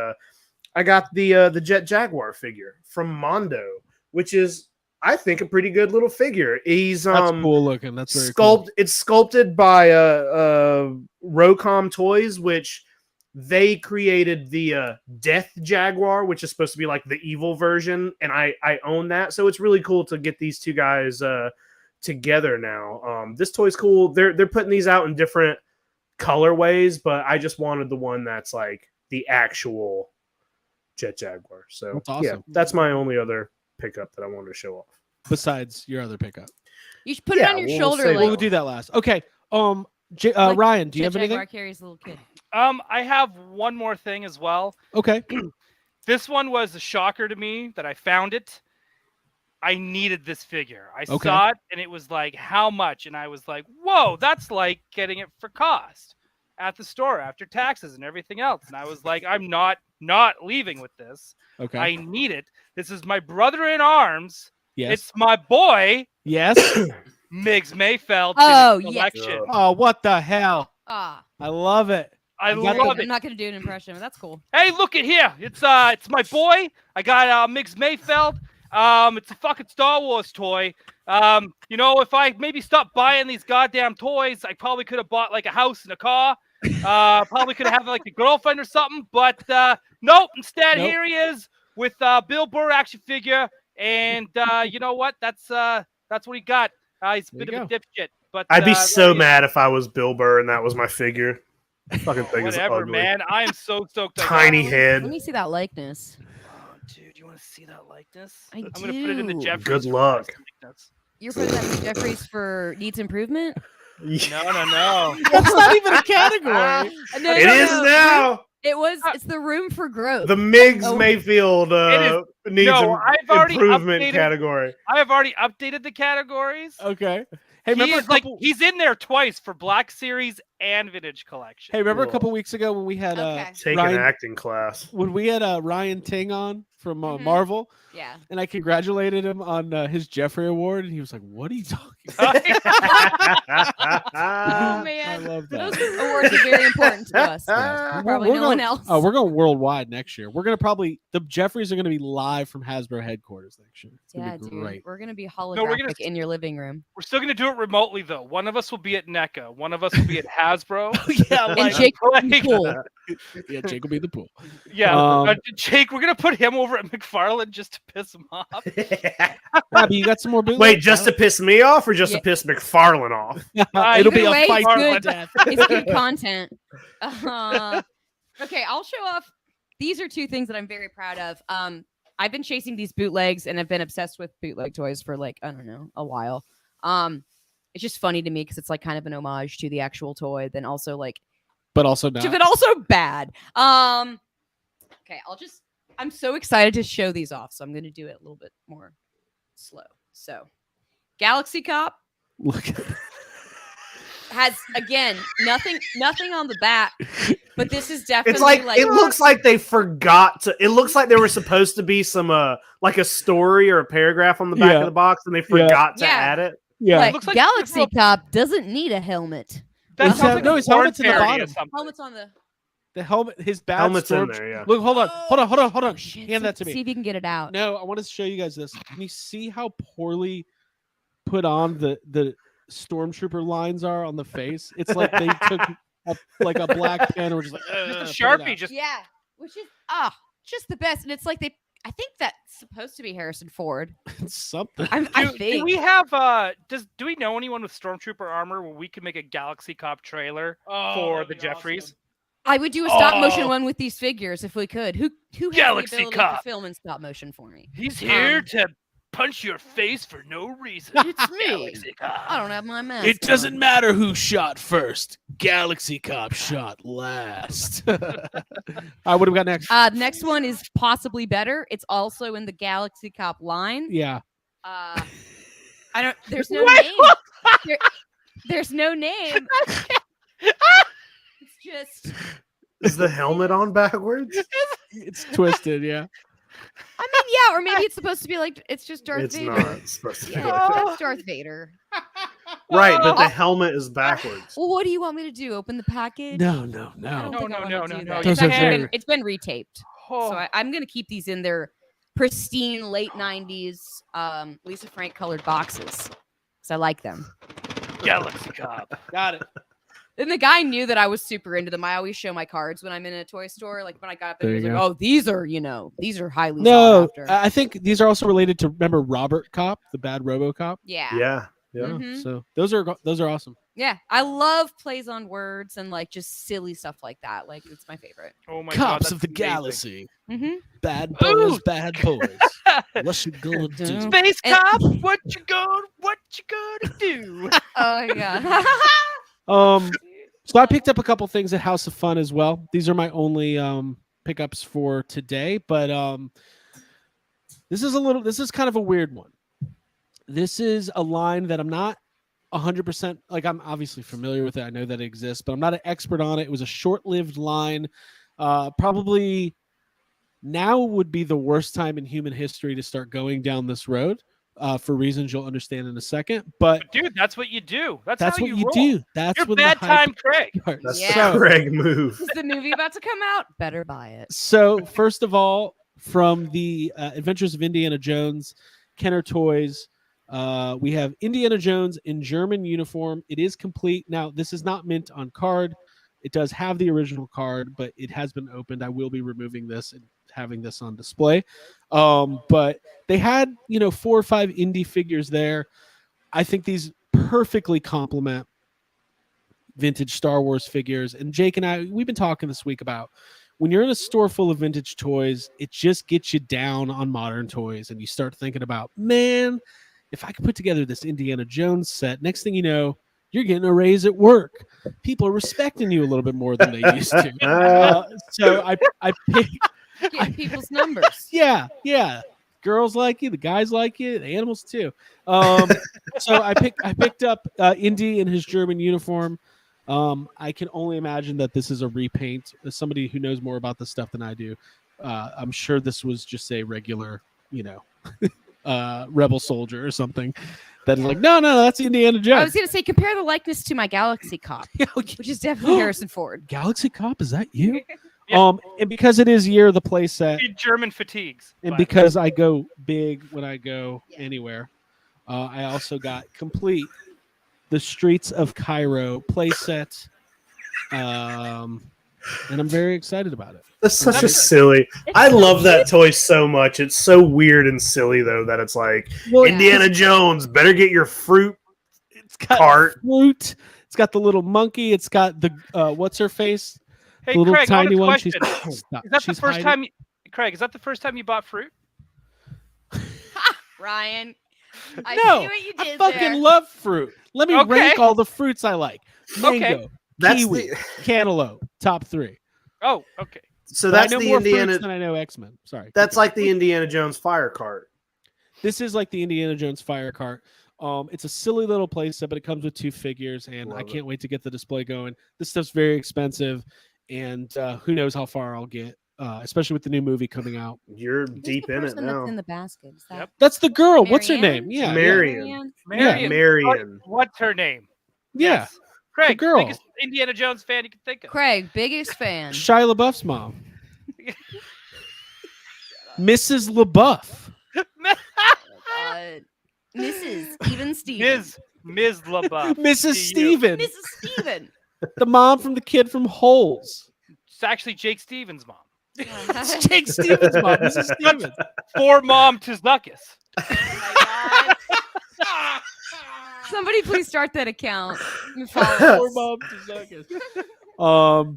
I got the Jet Jaguar figure from Mondo, which is I think a pretty good little figure. He's That's cool looking. That's very cool. It's sculpted by Rocom Toys, which they created the Death Jaguar, which is supposed to be like the evil version, and I own that. So it's really cool to get these two guys together now. This toy's cool. They're putting these out in different colorways, but I just wanted the one that's like the actual Jet Jaguar. So That's awesome. yeah, that's my only other pickup that I wanted to show off. Besides your other pickup. You should put it on your shoulder. save Like, We'll do that last. Okay. like Ryan, do you have Jet anything? Jaguar carries a little kid. I have one more thing as well. Okay. This one was a shocker to me that I found it. I needed this figure. I Okay. saw it and it was like, how much? And I was like, whoa, that's like getting it for cost at the store after taxes and everything else. And I was like, I'm not leaving with this. Okay. I need it. This is my brother in arms. Yes. It's my boy, Yes. Miggs Mayfeld. Oh, in his yes. collection. Oh, what the hell? Ah, I love it. I You got love I'm it. not gonna do an impression, but that's cool. Hey, look at here. It's my boy. I got Miggs Mayfeld. It's a fucking Star Wars toy. If I maybe stopped buying these goddamn toys, I probably could have bought like a house and a car. Probably could have had like a girlfriend or something. But nope. Instead, Nope. here he is with Bill Burr action figure. And you know what? That's what he got. He's a There bit you of a dipshit. But I'd be so there he is. mad if I was Bill Burr and that was my figure. Fucking thing is Whatever, ugly. man. I am so stoked. I got Tiny it. Let head. me see that likeness. Oh, dude, you want to see that likeness? I I'm gonna put it in the do. Jeffries. Good for luck. best likeness. You're putting that in Jeffries for needs improvement? No. That's not even a category. No, It is now. It's the room for growth. The Miggs Oh. Mayfield needs No, an I've already improvement updated- category. I have already updated the categories. Okay. Hey, remember a couple, He's in there twice for Black Series and Vintage Collection. hey, remember a Cool. couple weeks ago when we had Okay. Take Ryan- an acting class. Ryan Ting on from Mhm. Marvel, Yeah. and I congratulated him on his Jeffrey Award, and he was like, "What are you talking about?" Oh I man. love Those that. awards are very important to us. Yes. Probably We're no going- one else. Oh, we're going worldwide next year. We're gonna the Jeffries are gonna be live from Hasbro headquarters next year. It's gonna Yeah, be dude. great. We're gonna be we're holographic gonna- in your living room. We're still gonna do it remotely though. One of us will be at NECA. One of us will be at Hasbro. yeah, And like, Jake like- cool. yeah, Jake will be in the pool. Yeah, Um, Jake. We're gonna put him over at McFarlane just to piss him off. Abby, you got some more bootlegs? Wait, just to piss me off or just Yeah. to piss McFarlane off? It'll be Either a way, fight it's to the good. death. It's good content. Okay, I'll show off. These are two things that I'm very proud of. I've been chasing these bootlegs and I've been obsessed with bootleg toys for like, I don't know, a while. It's just funny to me because it's like kind of an homage to the actual toy, then also like But also not. but also bad. Okay, I'm so excited to show these off, so I'm gonna do it a little bit more slow. So Galaxy Cop Look at has again nothing on the back, but this is definitely It's like, like it looks like they forgot to. It looks like there was supposed to be some like a story or a paragraph on the back Yeah. of the box, and they forgot to Yeah. add it. yeah. like, looks like Galaxy Cop doesn't need a helmet. That His sounds hel- like no, a his porn helmet's in the parody or bottom. something. Helmet's on the. The helmet, his bad Helmet's in storm. there, yeah. Look, hold on. Oh, shit. Hand that to See me. if you can get it out. No, I want to show you guys this. Can you see how poorly put on the stormtrooper lines are on the face? It's like they took like a black pen and were just like Just a put it Sharpie. out." Just Yeah, which is just the best, and it's like I think that's supposed to be Harrison Ford. It's something. I do think. we have do we know anyone with Stormtrooper armor where we can make a Galaxy Cop trailer for the Jeffries? I would do a stop motion Oh. one with these figures if we could. Who has Galaxy the ability Cop. to film in stop motion for me? He's here Um, to punch your face for no reason. It's me. Galaxy Cop. I don't have my mask. It doesn't on. matter who shot first. Galaxy Cop shot last. All right, what do we got next? The next one is possibly better. It's also in the Galaxy Cop line. Yeah. I don't. There's no What? name. There's no name. It's just. Is the helmet on backwards? It's twisted, yeah. I mean, yeah, or maybe it's supposed to be like it's just Darth It's Vader. not supposed to be. Yeah, that's Darth Vader. Right, but the helmet is backwards. Well, what do you want me to do? Open the package? No. I don't No, think no, I wanna no, do no, that. no. Those are It's, actually very- been, it's been retaped, Oh, so I'm gonna keep these in their pristine late 90s Lisa Frank colored boxes because I like them. Galaxy Cop. Got it. And the guy knew that I was super into them. I always show my cards when I'm in a toy store. Like when I got up there, he was There like, you "Oh, these are highly sought No, after." I think these are also related to, remember Robert Cop, the bad RoboCop? Yeah. Yeah. Mhm. So those are awesome. Yeah, I love plays on words and like just silly stuff like that. Like it's my favorite. Oh my god. Cops that's of the amazing. galaxy, Mm-hmm. bad Ooh. boys, bad boys. What you gonna do? Space And- Cop, what you gonna do? Oh my god. So I picked up a couple things at House of Fun as well. These are my only pickups for today, but this is kind of a weird one. This is a line that I'm not 100%, like, I'm obviously familiar with it. I know that it exists, but I'm not an expert on it. It was a short-lived line. Probably now would be the worst time in human history to start going down this road, for reasons you'll understand in a second. But Dude, that's what you do. That's that's how what you roll. do. That's You're when bad the hype time, Craig. starts. That's Yeah. the Craig move. Is the movie about to come out? Better buy it. So first of all, from the Adventures of Indiana Jones, Kenner Toys, we have Indiana Jones in German uniform. It is complete. Now, this is not mint on card. It does have the original card, but it has been opened. I will be removing this and having this on display. But they had, 4 or 5 indie figures there. I think these perfectly complement vintage Star Wars figures. And Jake and I, we've been talking this week about when you're in a store full of vintage toys, it just gets you down on modern toys. And you start thinking about, man, if I could put together this Indiana Jones set, next thing you know, you're getting a raise at work. People are respecting you a little bit more than they used to. So I picked. Get people's numbers. Yeah. Girls like you, the guys like you, the animals too. So I picked up Indy in his German uniform. I can only imagine that this is a repaint. As somebody who knows more about this stuff than I do, I'm sure this was just a regular, rebel soldier or something. That is like, no, that's Indiana I Jones. was gonna say compare the likeness to my Galaxy Cop, which is definitely Harrison Ford. Galaxy Cop, is that you? Yeah. And because it is year of the playset, German fatigues. and but- because I go big when I go anywhere, I also got complete the Streets of Cairo playset, and I'm very excited about it. That's such a silly. I love that toy so much. It's so weird and silly though that it's like Well, Indiana Jones. Better get your fruit It's got cart. fruit. It's got the little monkey. It's got the what's her face? Hey, The little Craig, tiny honest one. question. Stop. Is that She's the first hiding. time? Craig, is that the first time you bought fruit? Ryan, I No, see what you I did fucking there. love fruit. Let me Okay. rank all the fruits I like. Mango, That's kiwi, the cantaloupe, top 3. Oh, okay. so But that's I know the more Indiana. fruits than I know X-Men. Sorry. keep That's going. like the Indiana Jones fire cart. This is like the Indiana Jones fire cart. It's a silly little playset, but it comes with 2 figures, and I Love can't wait to get the display going. This stuff's very expensive, and who knows how far I'll get, especially with the new movie coming out. You're Who's deep the in it person that's now. in the basket? Is that Yep. That's the girl. What's her Marianne? name? Yeah, Marion. Marion. Marion. What's her name? yeah. Yes. Craig, girl. biggest Indiana Jones fan you can think of. Craig, biggest fan. Shia LaBeouf's mom, Mrs. LaBeouf. Mrs. Even Steven. Ms. LaBeouf. Mrs. To you. Steven, Mrs. Steven. the mom from the kid from Holes. It's actually Jake Stevens' mom. It's Jake Stevens' mom, Mrs. Stevens. For Mom Tzedakis. Oh my God. Somebody please start that account. And follow Poor us. mom to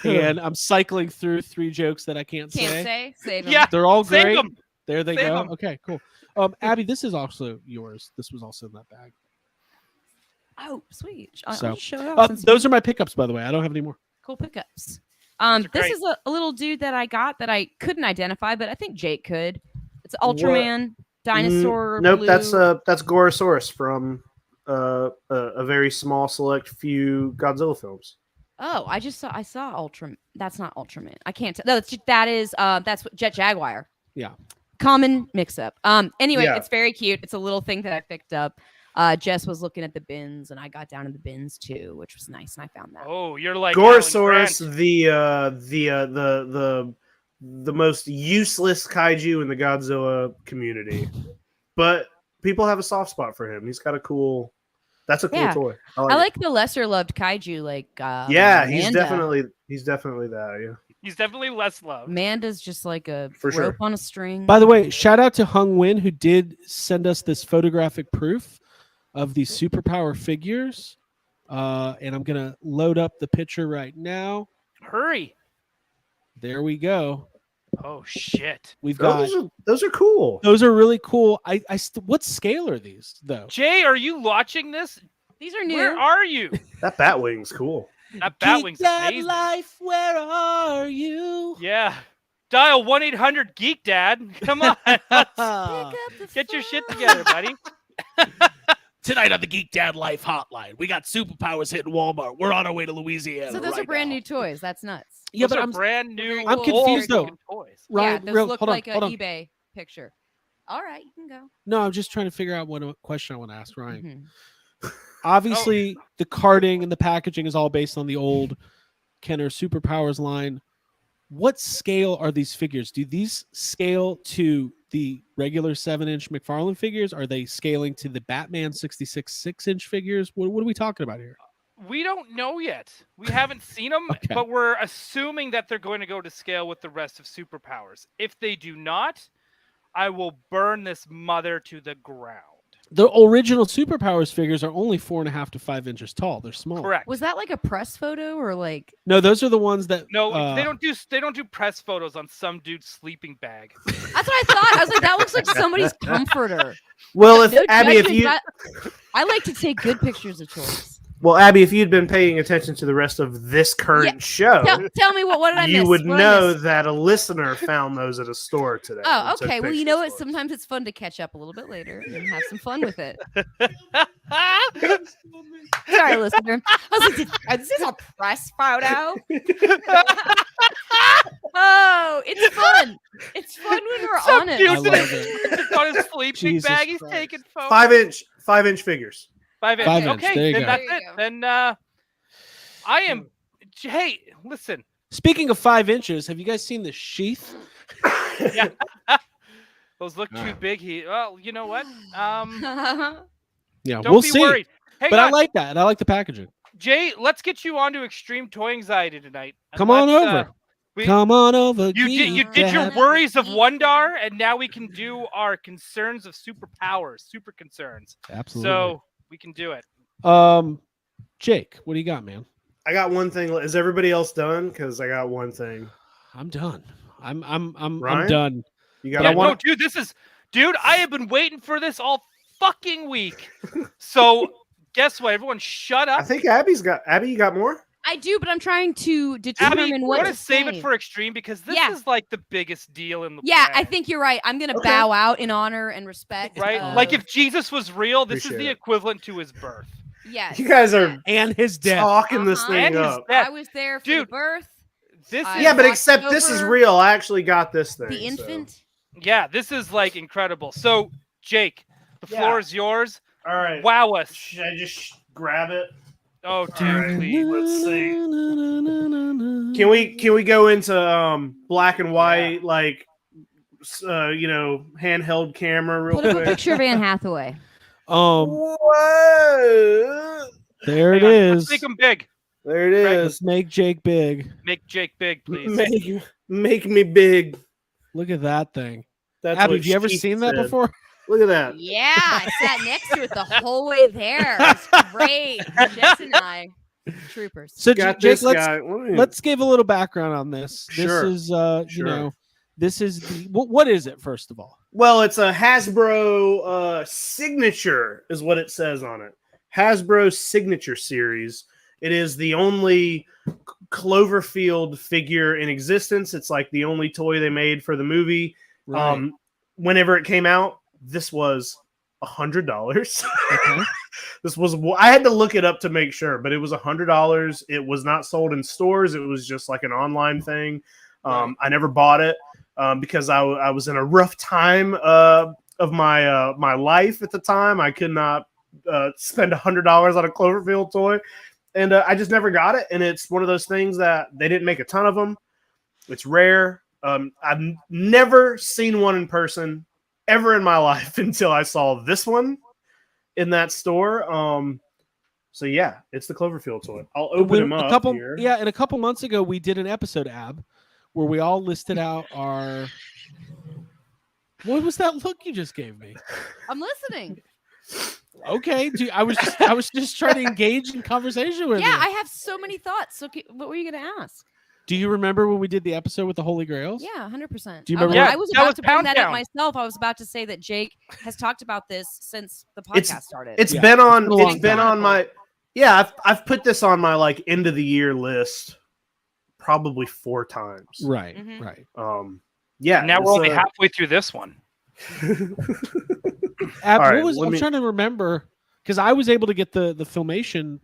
and I'm cycling through 3 jokes that I can't Can't say. say. Save 'em. Yeah. They're all Save great. 'em. There they Save go. 'em. Okay, cool. Abby, this is also yours. This was also in that bag. Oh, sweet. So, I'll just show it off. since those are my pickups, by the way. I don't have any more. cool pickups. These are This great. is a little dude that I got that I couldn't identify, but I think Jake could. It's Ultraman dinosaur. Nope, blue. that's Gorosaurus from a very small select few Godzilla films. Oh, I saw Ultraman. That's not Ultraman. I can't tell. No, that's what Jet Jaguar. Yeah. Common mix up. Anyway, Yeah. it's very cute. It's a little thing that I picked up. Jess was looking at the bins, and I got down in the bins too, which was nice, and I found that. Oh, you're like Alan Gorosaurus, Grant. the the most useless kaiju in the Godzilla community. But people have a soft spot for him. He's got a cool. That's a cool Yeah. toy. I like the lesser loved kaiju, like Yeah, he's Manda. definitely that. Yeah. He's definitely less loved. Manda's just like a For rope sure. on a string. By the way, shout out to Hung Win who did send us this photographic proof of these superpower figures. And I'm gonna load up the picture right now. Hurry. There we go. Oh shit. We've got Those are cool. those are really cool. What scale are these though? Jay, are you watching this? These are new. Where are you? That Batwing's cool. That Batwing's Geek Dad amazing. Life, where are you? Yeah. Dial 1-800 Geek Dad. Come on. Pick up the Get your shit phone. together, buddy. Tonight on the Geek Dad Life hotline, we got superpowers hitting Walmart. We're on our way to Louisiana. So those are brand new toys. That's nuts. Yeah, Those but are I'm brand new. I'm confused, old though. Toys. Ryan, yeah, those real- look hold on, like hold an on. eBay picture. All right, you can go. No, I'm just trying to figure out what question I want to ask Ryan. Mhm. Obviously, the carding and the packaging is all based on the old Kenner Superpowers line. What scale are these figures? Do these scale to the regular 7-inch McFarlane figures? Are they scaling to the Batman 66 6-inch figures? What are we talking about here? We don't know yet. We haven't seen them, Okay. but we're assuming that they're going to go to scale with the rest of Superpowers. If they do not, I will burn this mother to the ground. The original Superpowers figures are only 4.5 to 5 inches tall. They're small. Correct. Was that like a press photo or like? No, those are the ones that No, they don't do press photos on some dude's sleeping bag. That's what I thought. I was like, that looks like somebody's comforter. Well, if No Abby, if judgment, you I like to take good pictures of toys. if you'd been paying attention to the rest of this current Yeah. show, Tell me what did I miss? you would What did I know miss? that a listener found those at a store today. Oh, and took okay. Well, you pictures know what? for us. Sometimes it's fun to catch up a little bit later and have some fun with it. Sorry, listener. I was like, is this a press photo? Oh, it's fun. It's fun when we're Some on it. dude's I in love his, on his sleeping Jesus bag. He's Christ. taking photos. 5-inch figures. 5 inch. 5 inch, Okay, there you then go. that's There you it. go. Then I am. Hey, listen. Speaking of 5 inches, have you guys seen the sheath? Yeah. Those look too Ah. big. Well, you know what? Yeah, Don't we'll be see. worried. Hang But on. I like that. I like the packaging. Jay, let's get you onto extreme toy anxiety tonight. And Come on let's, over. we- Come on over. You Geek did your Dad. worries of Wondar, and now we can do our concerns of superpowers, super concerns. Absolutely. So we can do it. Jake, what do you got, man? I got one thing. Is everybody else done? Because I got one thing. I'm done. I'm Ryan? done. You got But I Yeah, one? no, dude, I have been waiting for this all fucking week. So guess what? Everyone shut I up. think Abby, you got more? I do, but I'm trying to Abby, determine you what want to to save say. it for extreme because this Yeah. is like the biggest deal in the Yeah, I planet, think you're right. I'm gonna Okay. bow out in honor and respect. right? of- Like if Jesus was real, this is Appreciate the it. equivalent to his birth. yes, You guys are And his death. talking this Uh-huh. thing And his up. death. I was there for Dude, the birth, This I- is Yeah, but watched except this is over real. I actually got this thing. the so. infant. yeah, this is like incredible. So Jake, the Yeah. floor is yours. All right. Wow us. Should I just grab it? Oh, dude, right. please. Let's see. Can we go into black and white like handheld camera real Put up a quick? picture of Anne Hathaway. Whoa! There it Hang on, is. Let's make him big. There it Let's is. make Jake big. Make Jake big, please. Make me big. Look at that thing. That's Abby, what have you ever she seen that said. before? Look at that. Yeah, I sat next to it the whole way there. It's great. Jess and I, troopers. So Got Jake, this let's guy. let's give a little background on this. Sure. This is Sure. this is the, what is it first of all? Well, it's a Hasbro signature, is what it says on it. Hasbro signature series. It is the only Cloverfield figure in existence. It's like the only toy they made for the movie. Right. Whenever it came out, this was $100. Okay. This was, I had to look it up to make sure, but it was $100. It was not sold in stores. It was just like an online thing. Right. I never bought it because I was in a rough time of my life at the time. I could not spend $100 on a Cloverfield toy, and I just never got it. And it's one of those things that they didn't make a ton of them. It's rare. I've never seen one in person ever in my life until I saw this one in that store. So yeah, it's the Cloverfield toy. I'll open him up here. Yeah, and a couple months ago we did an episode, Ab, where we all listed out our. What was that look you just gave me? I'm listening. Okay, I was just trying to engage in conversation with you. Yeah, I have so many thoughts. So what were you going to ask? Do you remember when we did the episode with the Holy Grails? Yeah, 100%. Do you remember? Yeah, I was that about was to bring that up Poundtown. myself. I was about to say that Jake has talked about this since the podcast started. It's Yeah, been on. it's been a long It's been time. on my. Yeah, I've put this on my like end of the year list probably 4 times. Right, Mhm. right. Yeah. Now it's, we're only halfway through this one. Ab, All right, I'm trying to remember because I was able to get the Filmation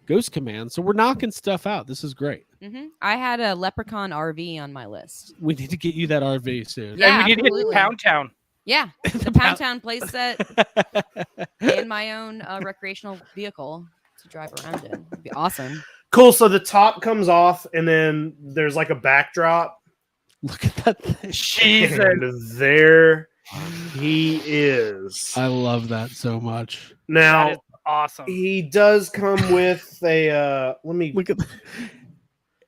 Ghost Command, so we're knocking stuff out. This is great. I had a Leprechaun RV on my list. We need to get you that RV soon. Yeah, and we need to get absolutely. to Pound Town. Yeah, the Pound Town place set and my own recreational vehicle to drive around in. It'd be awesome. Cool. So the top comes off, and then there's like a backdrop. Look at that thing. Jesus. And there he is. I love that so much. That Now is awesome. he does come with a. Let me. Look at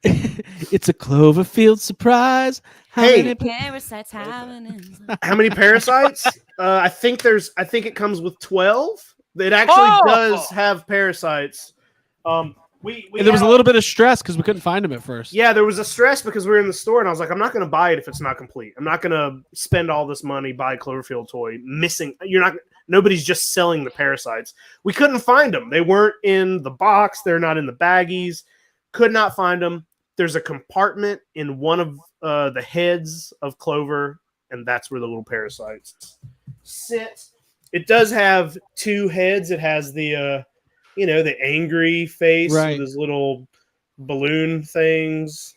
it's a Cloverfield surprise. Hey. Parasites happening. How many parasites? I think it comes with 12. It actually does have parasites. We And there was a little bit of stress because we couldn't find him at first. Yeah, there was a stress because we were in the store, and I was like, I'm not going to buy it if it's not complete. I'm not going to spend all this money, buy a Cloverfield toy, missing. Nobody's just selling the parasites. We couldn't find them. They weren't in the box. They're not in the baggies. Could not find them. There's a compartment in one of the heads of Clover, and that's where the little parasites sit. It does have 2 heads. It has the the angry face Right. with his little balloon things.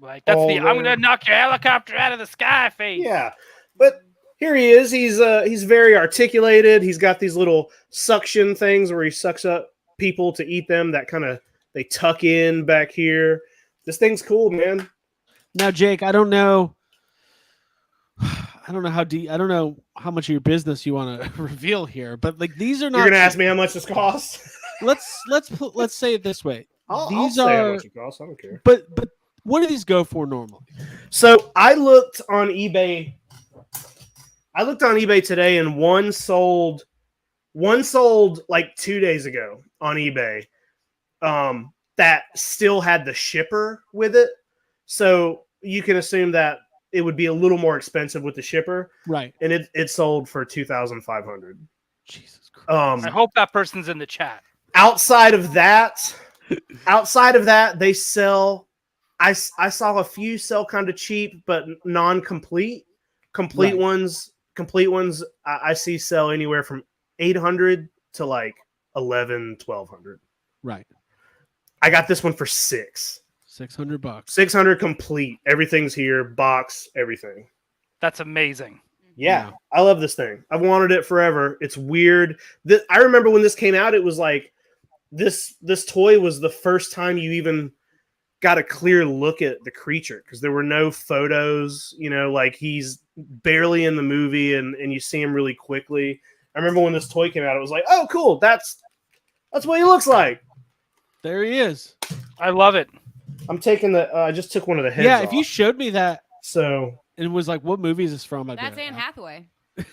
Like that's all the I'm there. gonna knock your helicopter out of the sky face. Yeah, but here he is. He's very articulated. He's got these little suction things where he sucks up people to eat them. That kind of they tuck in back here. This thing's cool, man. Now, Jake, I don't know how deep. I don't know how much of your business you want to reveal here, but like these are not. You're gonna ask me how much this costs? Let's say it this way. I'll These say how are, much it costs. I don't care. but what do these go for normally? So I looked on eBay. Today, and one sold like 2 days ago on eBay. That still had the shipper with it, so you can assume that it would be a little more expensive with the shipper, Right. and it sold for $2,500. Jesus Christ. I hope that person's in the chat. Outside of that, they sell. I saw a few sell kind of cheap, but non-complete. Complete ones, I see sell anywhere from 800 to like 1,100-1,200. Right. I got this one for $600. $600. 600 complete. Everything's here, box, everything. That's amazing. Yeah, Yeah. I love this thing. I've wanted it forever. It's weird. I remember when this came out, it was like this toy was the first time you even got a clear look at the creature because there were no photos, like he's barely in the movie and you see him really quickly. I remember when this toy came out, it was like, oh, cool. That's what he looks like. There he is. I love it. I'm taking I just took one of the heads Yeah, if off. you showed me that So and was like, what movie is this from? I'd be That's like, Anne Hathaway.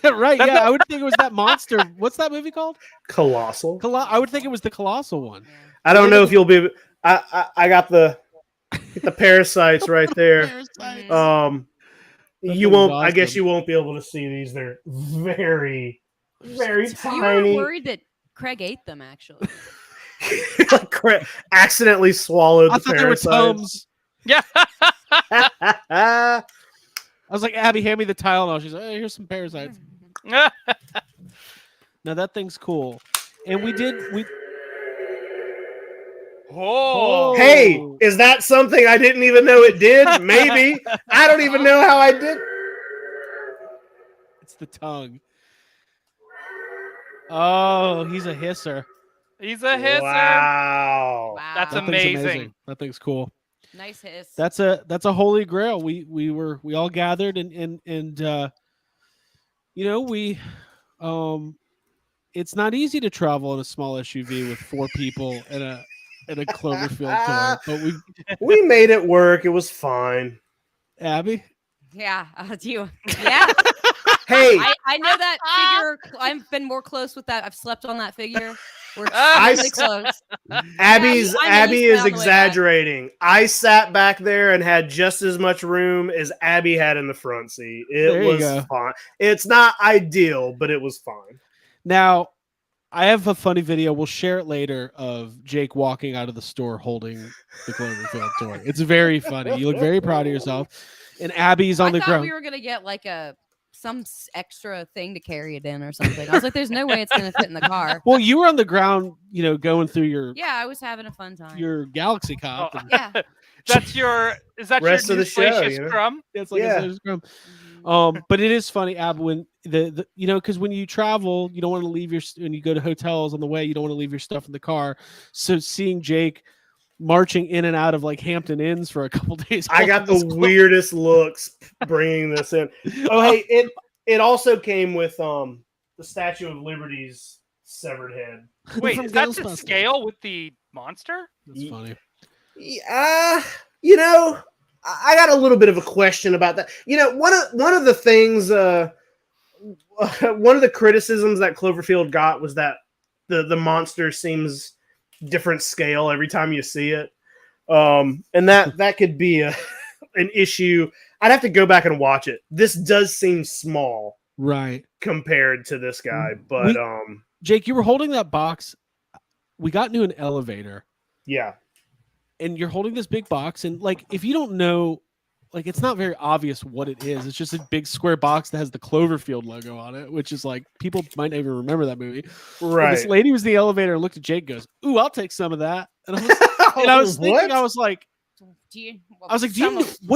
right. Yeah, I would think it was that monster. What's that movie called? Colossal. I would think it was the Colossal one. I don't know if you'll be. I got the parasites right there. That You thing won't. was I guess awesome. you won't be able to see these. They're very, very You were tiny. worried that Craig ate them, actually. Accidentally swallowed I the thought they were parasites. Tums. I was like, Abby, hand me the Tylenol. She's like, hey, here's some parasites. Now that thing's cool. And we Oh. Hey, is that something I didn't even know it did? Maybe. I don't even know how I did. It's the tongue. Oh, he's a hisser. He's a hisser. Wow. That's That thing's amazing. That thing's cool. Nice hiss. That's a holy grail. We all gathered and it's not easy to travel in a small SUV with 4 people and a Cloverfield toy, but we made it work. It was fine. Abby. Yeah, Yeah. Hey, I know that figure. I've been more close with that. I've slept on that figure. We're I extremely close. Abby he's is on the way back. exaggerating. I sat back there and had just as much room as Abby had in the front seat. There It you was go. fine. It's not ideal, but it was fine. Now, I have a funny video. We'll share it later of Jake walking out of the store holding the Cloverfield toy. It's very funny. You look very proud of yourself. And Abby's on the I thought ground. we were gonna get like some extra thing to carry it in or something. I was like, "There's no way it's gonna fit in the car." Well, you were on the ground, going through Yeah, I was having a fun time. your Galaxy Cop. Oh. and- Yeah. Is that Rest your of new the show, salacious you know? crumb? It's like Yeah. a scrum. But it is funny, Ab, when the because when you travel, you don't want to leave when you go to hotels on the way, you don't want to leave your stuff in the car. So seeing Jake marching in and out of like Hampton Inns for a couple days, I got the holding this weirdest looks bringing this in. Oh, hey, it also came with the Statue of Liberty's severed head. Wait, from is that to Ghostbusters. scale with the monster? That's funny. I got a little bit of a question about that. One of the things, one of the criticisms that Cloverfield got was that the monster seems different scale every time you see it, and that could be an issue. I'd have to go back and watch it. This does seem small, Right. compared to this guy, but Jake, you were holding that box. We got into an elevator. yeah. And you're holding this big box, and like if you don't know, like it's not very obvious what it is. It's just a big square box that has the Cloverfield logo on it, which is like people might not even remember that movie. Right. And this lady was in the elevator and looked at Jake, and goes, "Ooh, I'll take some of that." And I was thinking, What? I was like, Do you, "What do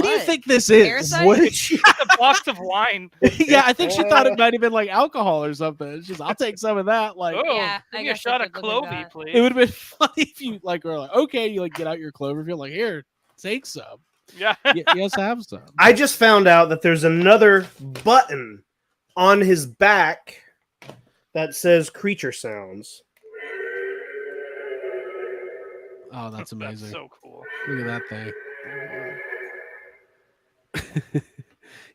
you what? think this is?" Parasite? What did she? A box of wine. Yeah, I think she thought it might have been like alcohol or something. She's, "I'll take some of that." Like, Oh, Yeah, I give me a guess shot I of could look at Clovey, that. please. it would have been funny if you like were like, "Okay," you like get out your Cloverfield, like, "Here, take some." Yeah. Yes, have some. I just found out that there's another button on his back that says creature sounds. Oh, that's amazing. That's so cool. Look at that thing.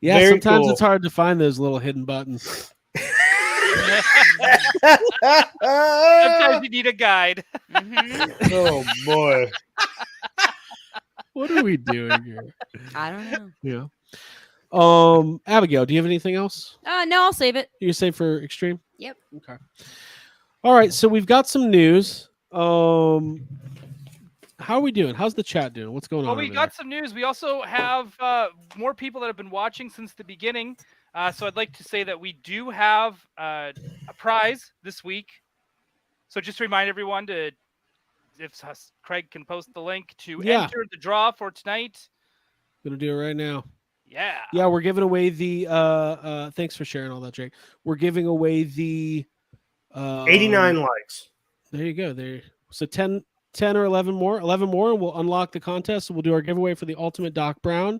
Yeah, Very sometimes cool. it's hard to find those little hidden buttons. Sometimes you need a guide. Mhm. Oh boy. What are we doing here? I don't know. Yeah. Abigail, do you have anything else No, I'll save it. you say for Extreme? Yep. Okay. All right, so we've got some news. How are we doing? How's the chat doing? What's going on? Well, we over got some news. We also have more people that have been watching since the beginning. So I'd like to say that we do have a prize this week. So just to remind everyone to, if Craig can post the link to Yeah. enter the draw for tonight. Gonna do it right now. Yeah. Yeah, we're giving away the thanks for sharing all that, Jake. We're giving away the 89 likes. There you go. There. So 10 or 11 more, and we'll unlock the contest. And we'll do our giveaway for the Ultimate Doc Brown.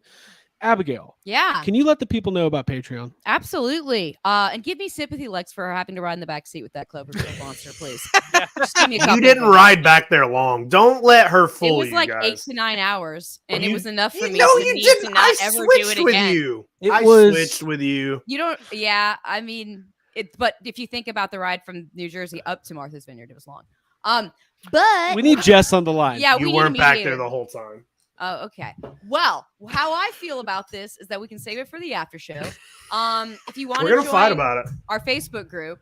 Abigail, Yeah, can you let the people know about Patreon? absolutely. And give me sympathy, Lex, for having to ride in the back seat with that Cloverfield monster, please. Just give me a couple You didn't of them. ride back there long. Don't let her It fool was you like guys. 8 to 9 hours, and it You- was enough for me No, to you need didn't. to not I ever do switched it with again. you. It I was- switched with you. You don't. Yeah, I mean, but if you think about the ride from New Jersey up to Martha's Vineyard, it was long. But We need Jess on the line. yeah, we You need weren't a back mediator. there the whole time. Oh, okay. Well, how I feel about this is that we can save it for the after show. If you want We're to gonna fight join about it. our Facebook group,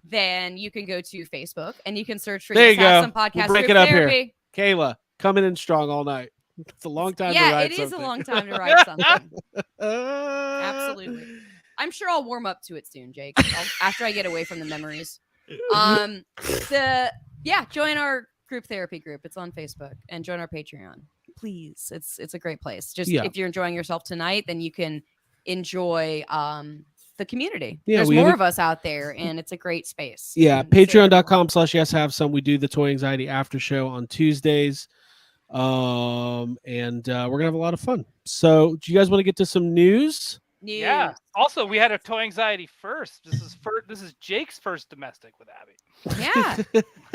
then you can go to Facebook and you can search for There you Just Have go. Some Podcast We'll break Group it up here. Therapy. Kayla, coming in strong all night. It's a long time to Yeah, ride it is something. a long time to write something. Absolutely. Absolutely. I'm sure I'll warm up to it soon, Jake. After I get away from the memories. Join our group therapy group. It's on Facebook, and join our Patreon, please. It's a great place. Just Yeah. if you're enjoying yourself tonight, then you can enjoy the community. Yeah, There's we have more a- of us out there, and it's a great space. Yeah, And say everyone- patreon.com/yes have some. We do the Toy Anxiety after show on Tuesdays. And we're gonna have a lot of fun. So, do you guys want to get to some news? News. Yeah. Also, we had a toy anxiety first. This is Jake's first domestic with Abby. Yeah.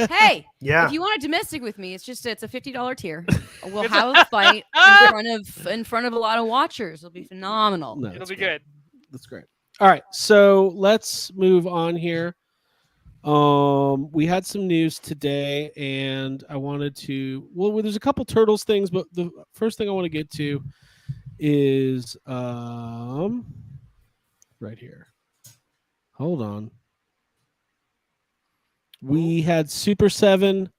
Hey, Yeah. if you want a domestic with me, it's a $50 tier. We'll have a fight in front of a lot of watchers. It'll be phenomenal. No, It'll that's be great. good. That's great. All right, so let's move on here. We had some news today, and I wanted to. Well, there's a couple Turtles things, but the first thing I want to get to is right here. Hold on. We had Super 7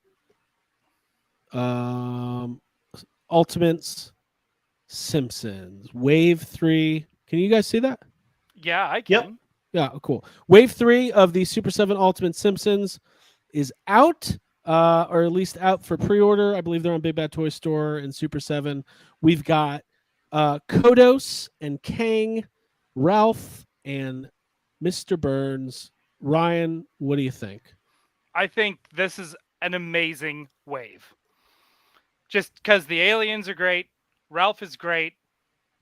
Ultimates Simpsons Wave 3. Can you guys see that? Yeah, I can. Yep. Yeah, cool. Wave 3 of the Super 7 Ultimate Simpsons is out, or at least out for pre-order. I believe they're on Big Bad Toy Store and Super 7. We've got Kodos and Kang, Ralph and Mr. Burns. Ryan, what do you think? I think this is an amazing wave. Just because the aliens are great, Ralph is great,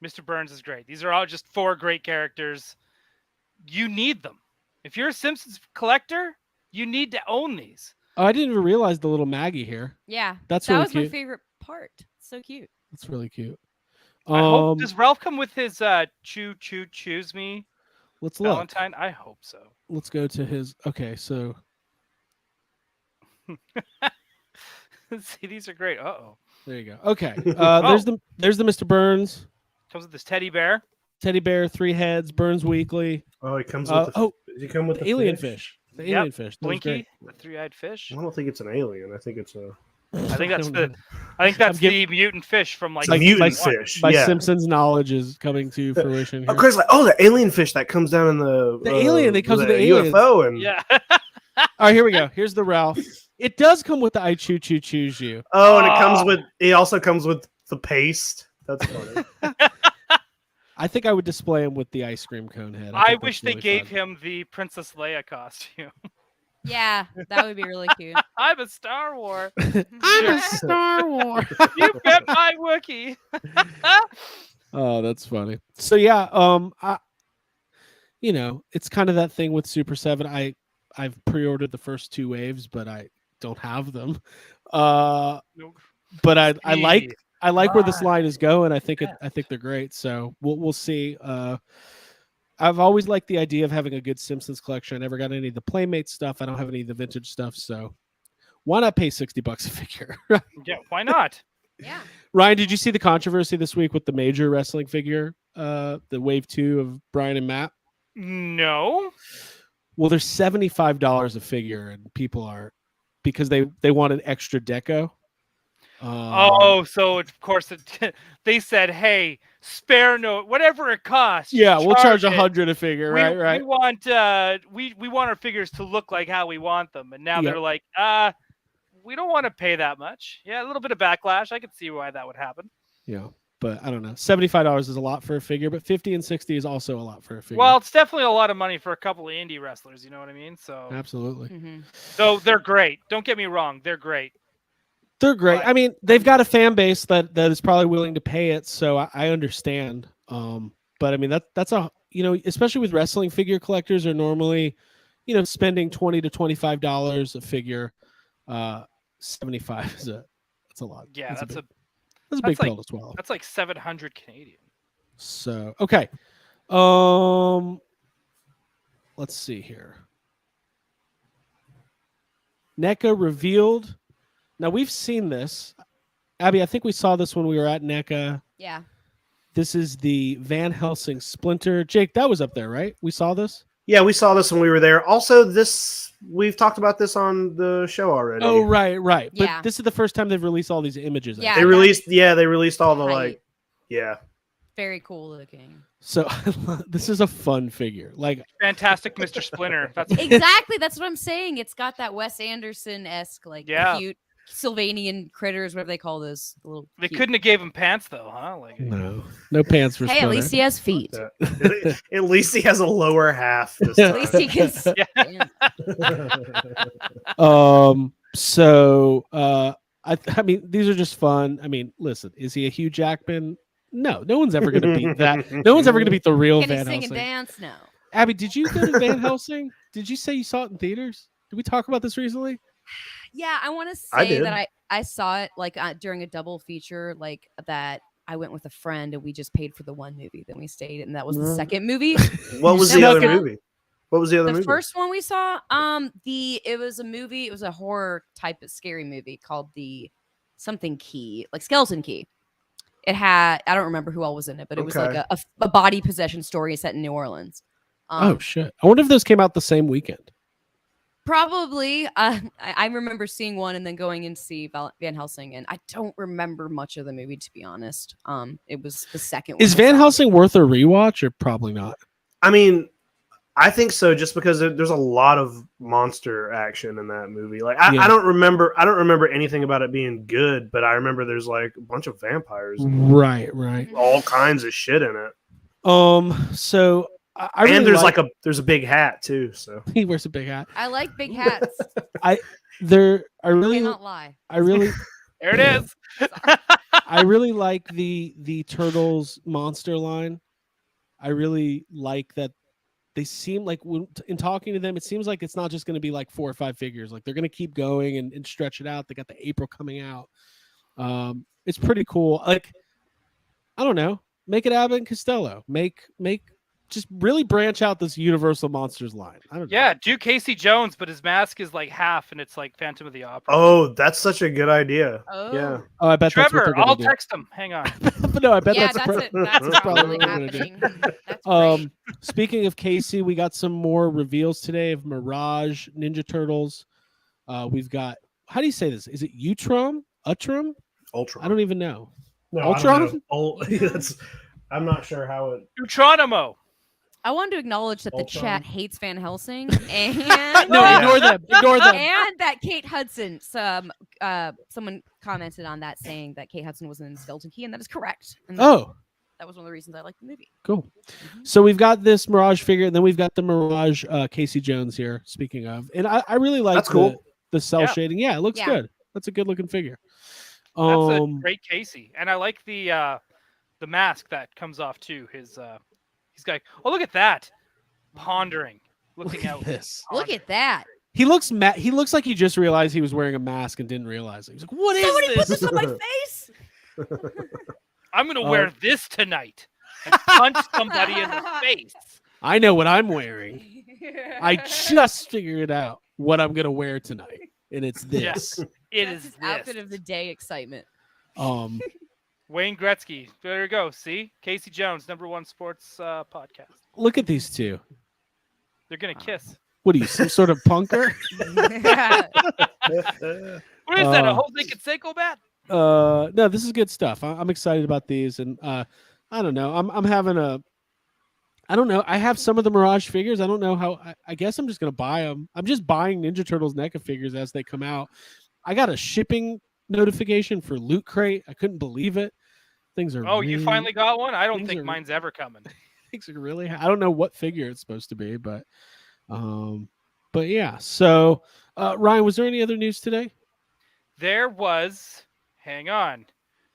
Mr. Burns is great. These are all just 4 great characters. You need them. If you're a Simpsons collector, you need to own these. Oh, I didn't even realize the little Maggie here. Yeah, That's that really was cute. my favorite part. So cute. That's really cute. I hope, does Ralph come with his choose me Let's look. Valentine? I hope so. Let's go to his. Okay, so See, these are great. Uh-oh. there you go. Okay, there's the Mr. Burns Comes with this teddy bear. teddy bear, 3 heads, Burns Weekly. Oh, it comes with Does he come with the the alien fish? fish. The Yep, alien fish. That was Blinky, great. the 3-eyed fish. I don't think it's an alien. I think it's a I think that's don't know. the giving- mutant fish from like It's a mutant season 1. fish. My yeah. Simpsons knowledge is coming to fruition here. Oh, Chris, like, the alien fish that comes down in the alien, they comes with the aliens. UFO and Yeah. All right, here we go. Here's the Ralph. It does come with the I choose you. oh, and Oh. it also comes with the paste. That's funny. I think I would display him with the ice cream cone head. I think wish that's they really gave fun. him the Princess Leia costume. Yeah, that would be really cute. I'm a Star Wars. I'm a Star Wars. You bet my Wookiee. Oh, that's funny. So yeah, it's kind of that thing with Super 7. I've pre-ordered the first 2 waves, but I don't have them. But I like where this line is going. I think they're great. So we'll see. I've always liked the idea of having a good Simpsons collection. I never got any of the Playmate stuff. I don't have any of the vintage stuff. So why not pay $60 a figure? Yeah, why not? Yeah. Ryan, did you see the controversy this week with the major wrestling figure, the Wave 2 of Brian and Matt? No. Well, they're $75 a figure, and people are because they want an extra deco. So of course they said, "Hey, spare no whatever it costs." Yeah, we'll charge it. $100 a figure, right? We want we want our figures to look like how we want them, and now Yep. they're like, we don't want to pay that much. Yeah, a little bit of backlash. I could see why that would happen. Yeah, but I don't know. $75 is a lot for a figure, but $50 and $60 is also a lot for a figure. Well, it's definitely a lot of money for a couple of indie wrestlers. You know what I mean? So, absolutely, Mhm. so they're great. Don't get me wrong, they're great. they're great. But- I mean, they've got a fan base that is probably willing to pay it, so I understand. But I mean that's a especially with wrestling figure collectors are normally, spending $20 to $25 a figure. 75 that's a lot. Yeah, that's a a big that's pill to swallow. that's like 700 Canadian. So okay, let's see here. NECA revealed. Now we've seen this, Abby. I think we saw this when we were at NECA. Yeah. This is the Van Helsing Splinter. Jake, that was up there, right? We saw this. Yeah, we saw this when we were there. Also, we've talked about this on the show already. Oh, right. But Yeah. this is the first time they've released all these images. I Yeah. think. They released all the Height. yeah. Very cool looking. So this is a fun figure. Like Fantastic, Mr. Splinter. That's Exactly. That's what I'm saying. It's got that Wes Anderson-esque, like Yeah. cute Sylvanian critters, whatever they call those. Little they cute- couldn't have gave him pants though, huh? Like no pants for Hey, at Splinter. least he has feet. At least he has a lower half this At At least he can. Yeah. stand. So I mean, these are just fun. I mean, listen, is he a Hugh Jackman? No, no one's ever going to beat that. No one's ever going to beat the real Can he Van sing Helsing. and dance? No. Abby, did you go to Van Helsing? Did you say you saw it in theaters? Did we talk about this recently? Yeah, I want to I say did. that I saw it like during a double feature, like that. I went with a friend and we just paid for the one movie. Then we stayed, and that was the second movie. What was Then the we other saw- movie? What was the other The movie? first one we saw, it was a movie. It was a horror type of scary movie called the something Key, like Skeleton Key. It had, I don't remember who all was in it, but it was like Okay. a body possession story set in New Orleans. Oh shit! I wonder if those came out the same weekend. Probably. I remember seeing one and then going and see Van Helsing, and I don't remember much of the movie, to be honest. It was the second one. Is I Van saw. Helsing worth a rewatch or probably not? I mean, I think so, just because there's a lot of monster action in that movie. Like, Yeah. I don't remember anything about it being good, but I remember there's like a bunch of vampires, and Right. all kinds of shit in it. So I really And there's a big hat too. So he wears a big hat. I like big hats. I really Cannot lie. There it is. I really like the Turtles monster line. I really like that they seem like in talking to them, it seems like it's not just going to be like 4 or 5 figures. Like they're going to keep going and stretch it out. They got the April coming out. It's pretty cool. Like, I don't know, make it Abbott and Costello. Make just really branch out this Universal Monsters line. I don't know. Yeah, do Casey Jones, but his mask is like half, and it's like Phantom of the Opera. oh, that's such a good idea. Oh. Yeah. Oh, I bet that's what they're Trevor, gonna I'll do. text him. Hang on. But no, I bet Yeah, that's that's that's probably what we're gonna do. happening. That's great. Speaking of Casey, we got some more reveals today of Mirage Ninja Turtles. We've got, how do you say this? Is it Utrom? Utrom? Ultron. I don't even know. No, Ultron? I'm not sure how it. Neutronimo. I wanted to acknowledge that the Ultron. chat hates Van Helsing and No, Yeah. ignore them. Ignore them. and that Kate Hudson. Someone commented on that saying that Kate Hudson was in Skeleton Key, and that is correct. And Oh, that was one of the reasons I liked the movie. cool. So we've got this Mirage figure, and then we've got the Mirage Casey Jones here, speaking of. And I really like That's cool. the cell Yeah. shading. Yeah, it looks Yeah. good. That's a good looking figure. That's a Um, great Casey, and I like the mask that comes off too. He's got. Oh, look at that, pondering, looking look out. at this. Look at that. He looks He looks like he just realized he was wearing a mask and didn't realize it. He's like, "What is Somebody put this?" this on my face. I'm gonna Oh. wear this tonight and punch somebody in the face. I know what I'm wearing. I just figured out what I'm gonna wear tonight, and it's this. Yes, it That's is his outfit this. of the day excitement. Um, Wayne Gretzky. There you go. See, Casey Jones, #1 sports podcast. look at these two. They're gonna kiss. What are you, some sort of punker? What is that? A Uh, Jose Canseco bat? No, this is good stuff. I'm excited about these, and I don't know. I'm having a. I don't know. I have some of the Mirage figures. I don't know how. I guess I'm just gonna buy them. I'm just buying Ninja Turtles NECA figures as they come out. I got a shipping notification for Loot Crate. I couldn't believe it. Things are. Oh, you really- finally got one? I don't things think are- mine's ever coming. Things are really. I don't know what figure it's supposed to be, but yeah. So, Ryan, was there any other news today? There was. Hang on.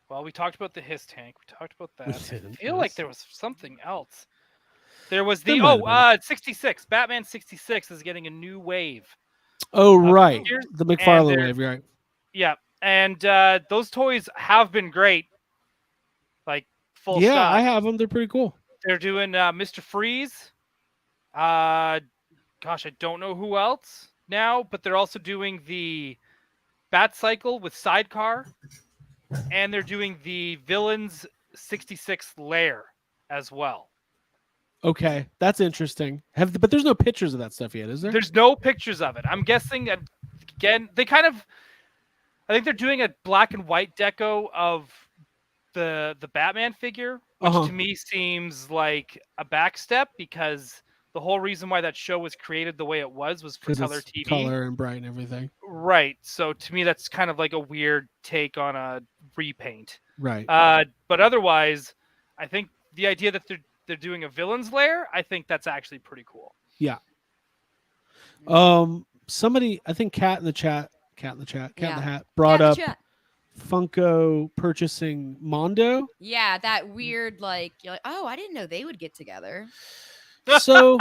Well, we talked about the Hiss tank. We talked about that. I didn't, feel like yes. there was something else. There was There the might have been. 66. Batman 66 is getting a new wave. Oh, right. figures, The McFarlane they're- wave, right? Yeah, and those toys have been great. Like full Yeah, stop. I have them. They're pretty cool. They're doing Mr. Freeze. Gosh, I don't know who else now, but they're also doing the Bat Cycle with Sidecar, and they're doing the Villains 66 Lair as well. Okay, that's interesting. But there's no pictures of that stuff yet, is there? There's no pictures of it. I'm guessing that, again, I think they're doing a black and white deco of the Batman figure, which Uh-huh. to me seems like a backstep because the whole reason why that show was created the way it was for 'Cause color it's TV. color and bright and everything. Right. So to me, that's kind of like a weird take on a repaint. Right. But otherwise, I think the idea that they're doing a villain's lair, I think that's actually pretty cool. Somebody, I think Cat in the Hat brought Yeah, up the chat. Funko purchasing Mondo. Yeah, that weird like you're like, oh, I didn't know they would get together. So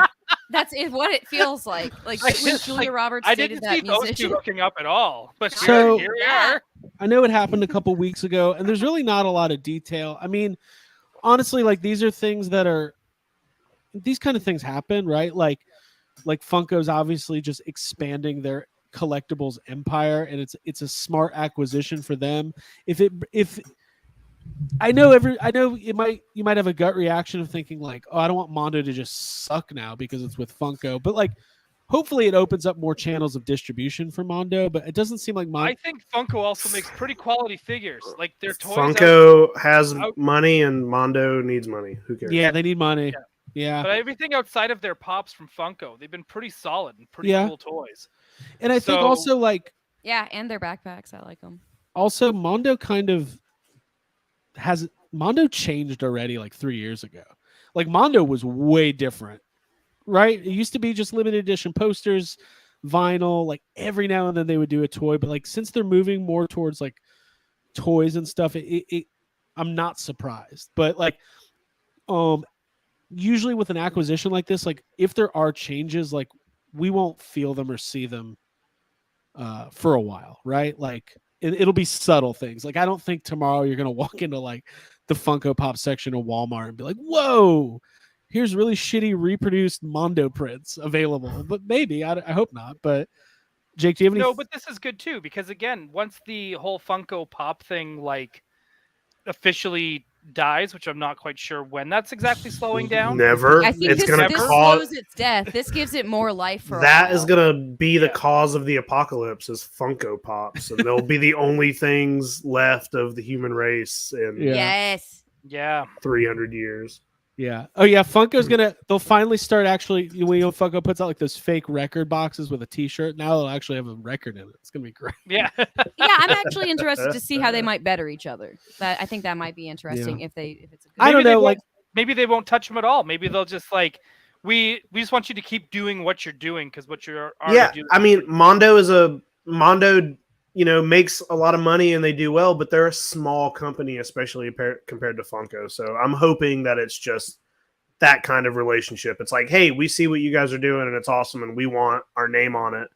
That's what it feels like. Like I when just, Julia like, Roberts I dated didn't that see those two musician. hooking up at all. But So- here we Yeah. are. I know it happened a couple weeks ago, and there's really not a lot of detail. I mean, honestly, like these are things that are these kind of things happen, right? Like Funko's obviously just expanding their collectibles empire, and it's a smart acquisition for them. If I know you might have a gut reaction of thinking like, oh, I don't want Mondo to just suck now because it's with Funko, but like hopefully it opens up more channels of distribution for Mondo. But it doesn't seem like Mondo. I think Funko also makes pretty quality figures. Like their toys. Funko has out- money and Mondo needs money. Who cares? Yeah, they need money. Yeah. But everything outside of their pops from Funko, they've been pretty solid and pretty Yeah. cool toys. And I think So- also like Yeah, and their backpacks. I like them. also Mondo kind of Mondo changed already like 3 years ago. Like Mondo was way different, right? It used to be just limited edition posters, vinyl, like every now and then they would do a toy, but like since they're moving more towards like toys and stuff, I'm not surprised. But like usually with an acquisition like this, like if there are changes, like we won't feel them or see them for a while, right? Like it'll be subtle things. Like I don't think tomorrow you're gonna walk into like the Funko Pop section of Walmart and be like, "Whoa, here's really shitty reproduced Mondo prints available." But maybe I hope not. But Jake, do you have any? No, but this is good too because again, once the whole Funko Pop thing like officially dies, which I'm not quite sure when that's exactly slowing down. Never. I think It's this, gonna this cause slows its death. This gives it more life for a that while. is gonna be the Yeah. cause of the apocalypse is Funko Pops, and they'll be the only things left of the human race in Yeah. Yes. Yeah. 300 years. Yeah. Oh yeah. Funko's they'll finally start actually when Funko puts out like those fake record boxes with a T-shirt. Now they'll actually have a record in it. It's gonna be great. Yeah. Yeah, I'm actually interested to see how they might better each other. I think that might be interesting if it's a good I don't they know. won't- Like maybe they won't touch them at all. Maybe they'll just like we just want you to keep doing what you're doing because what you're already Yeah, doing. I mean, Mondo, makes a lot of money and they do well, but they're a small company, especially compared to Funko. So I'm hoping that it's just that kind of relationship. It's like, hey, we see what you guys are doing and it's awesome, and we want our name on it,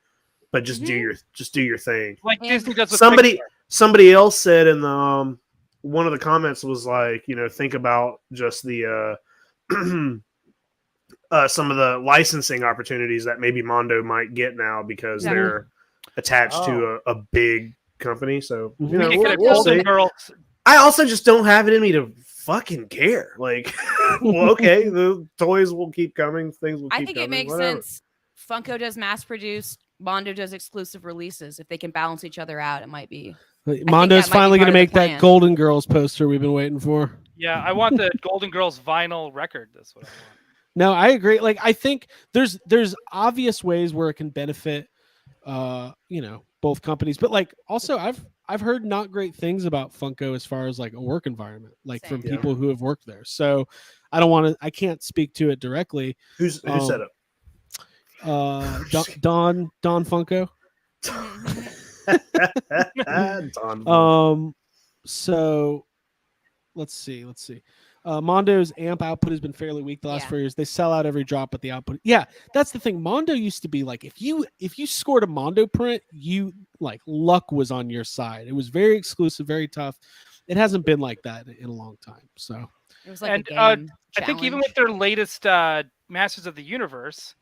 but just do your thing. like Disney does with Somebody Pixar. somebody else said in the one of the comments was like, think about just the some of the licensing opportunities that maybe Mondo might get now because Exactly. they're attached to a big company. So Mhm. You we'll, get a we'll Golden see. Girls. I also just don't have it in me to fucking care. Like, well, okay, the toys will keep coming, things will keep I think coming. it makes whatever. sense. Funko does mass produced, Mondo does exclusive releases. If they can balance each other out, it might be. Mondo's that might be finally part gonna of the make that plan. Golden Girls poster we've been waiting for. Yeah, I want the Golden Girls vinyl record. That's what I want. No, I agree. Like I think there's obvious ways where it can benefit both companies. But like also I've heard not great things about Funko as far as like a work environment, like from Same. Yeah. people who have worked there. So I can't speak to it directly. Who said it? Don Funko. Don. So let's see. Mondo's amp output has been fairly weak the last Yeah. 4 years. They sell out every drop, but the output, yeah, that's the thing. Mondo used to be like if you scored a Mondo print, you like luck was on your side. It was very exclusive, very tough. It hasn't been like that in a long time. So It was like And, a game. I think even challenge. with their latest Masters of the Universe,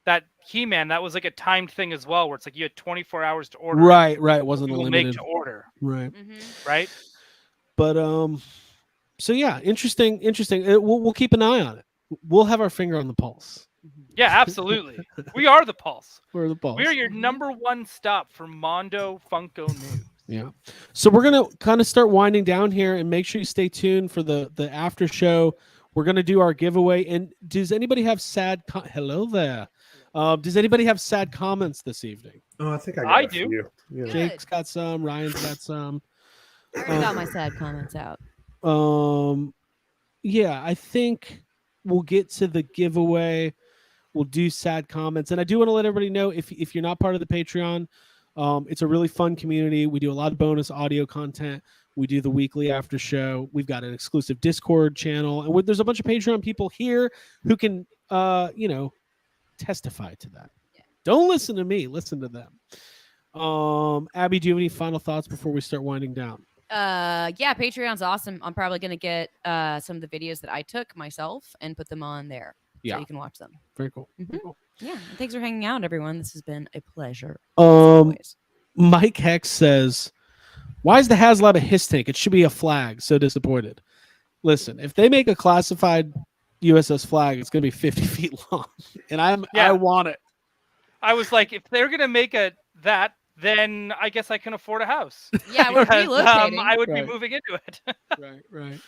that He-Man, that was like a timed thing as well, where it's like you had 24 hours to order. right, it wasn't You a will make limited, to order, right? Mhm. right? But so yeah, interesting. We'll keep an eye on it. We'll have our finger on the pulse. Yeah, absolutely. We are the Pulse. We're the pulse. We are your number one stop for Mondo Funko news. Yeah. So we're gonna kind of start winding down here, and make sure you stay tuned for the after show. We're gonna do our giveaway. And does anybody have hello there? Does anybody have sad comments this evening? Oh, I think I a do. few. Yeah. Good. Jake's got some. Ryan's got some. I already got my sad comments out. Yeah, I think we'll get to the giveaway. We'll do sad comments, and I do want to let everybody know if you're not part of the Patreon, It's a really fun community. We do a lot of bonus audio content. We do the weekly after show. We've got an exclusive Discord channel, and there's a bunch of Patreon people here who can, testify to that. Yeah. Don't listen to me. Listen to them. Abby, do you have any final thoughts before we start winding down? Yeah, Patreon's awesome. I'm probably gonna get some of the videos that I took myself and put them on there. Yeah. So you can watch them. Very cool. Mhm. Very cool. Yeah. And thanks for hanging out, everyone. This has been a pleasure. Always. Mike Hex says, "Why is the HasLab a hiss tank? It should be a flag." So disappointed. Listen, if they make a classified USS flag, it's gonna be 50 feet long, and I want it. I was like, if they're gonna make that, then I guess I can afford a house. Yeah, we're Because, relocating. I would Right. be moving into it. Right.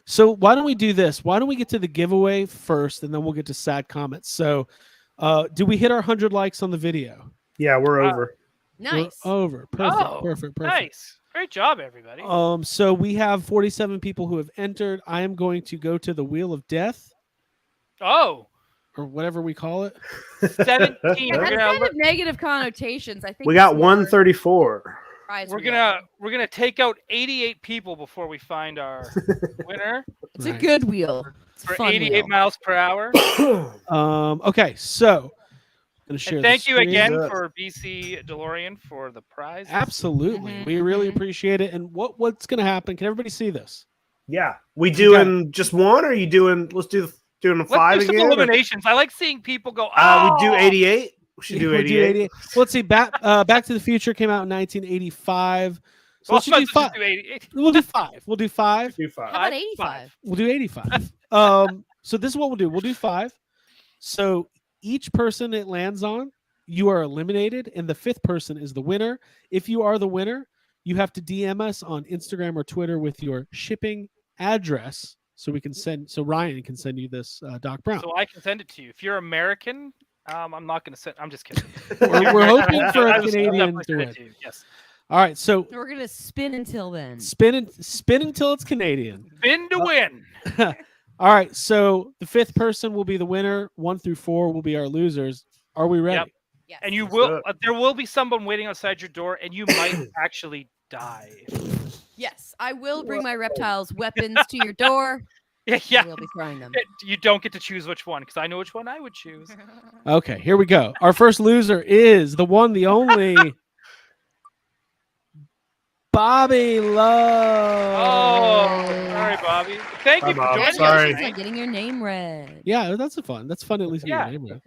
So why don't we do this? Why don't we get to the giveaway first, and then we'll get to sad comments. So, do we hit our 100 likes on the video? Yeah, we're over. Nice. We're over. Perfect. Oh, Perfect. Nice. Great job, everybody. So we have 47 people who have entered. I am going to go to the Wheel of Death, Oh, or whatever we call it. 17. Yeah, that's kind of negative connotations. I think We got it's more 134. prize We're wheel. gonna take out 88 people before we find our winner It's a Right. good wheel. It's a for fun 88 wheel. miles per hour. Okay, so I'm gonna share. And the thank you screen. again Yeah. for BC DeLorean for the prize. Absolutely, Mhm, we really mhm. appreciate it. And what's gonna happen? Can everybody see this? Yeah. We doing just one, or are you doing, let's doing Let's 5 do some again? or- eliminations. I like seeing people go. Oh, we do 88. We should do We'll 88. Well, let's see. Back to the Future came out in 1985. So Well, let's just do let's five. just do 88. We'll do five. We'll do five. Do How 5. about 85? We'll do 85. So this is what we'll do. We'll do 5. So each person it lands on, you are eliminated, and the 5th person is the winner. If you are the winner, you have to DM us on Instagram or Twitter with your shipping address, so Ryan can send you this Doc Brown. So I can send it to you. If you're American, I'm not going to send. I'm just kidding. We're hoping for I a will Canadian definitely to send win. it to you. Yes. All right, so We're gonna spin until then. spin until it's Canadian. Win to win. All right, so the 5th person will be the winner. 1 through 4 will be our losers. Are we ready? Yep. Yes. And you Let's will. do it. There will be someone waiting outside your door, and you might actually die. Yes, I will bring my reptiles' weapons to your door. Yeah. We'll be throwing them. You don't get to choose which one because I know which one I would choose. Okay, here we go. Our first loser is the one, the only Bobby Love. Oh, sorry, Bobby. Thank you Hi, for Bob. joining Sorry. us. Not getting your name read. Yeah, that's fun. That's fun. At least get your Yeah. name right.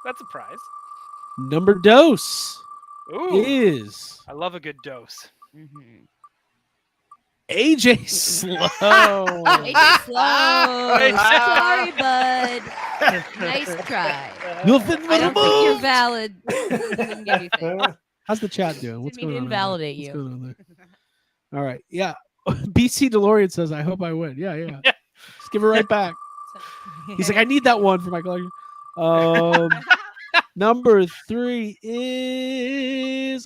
That's a prize. Number dose Ooh, is I love a good dose. Mhm. AJ Slow. Hey, slow. Sorry, bud. Nice try. You'll fit I don't think you're the valid. Didn't give you things. How's the chat doing? What's Didn't going mean on? to over there? invalidate What's you. going on there? All right. Yeah. BC DeLorean says, I hope I win. Yeah. Yeah. Just give it right back. He's like, I need that one for my collection. Number 3 is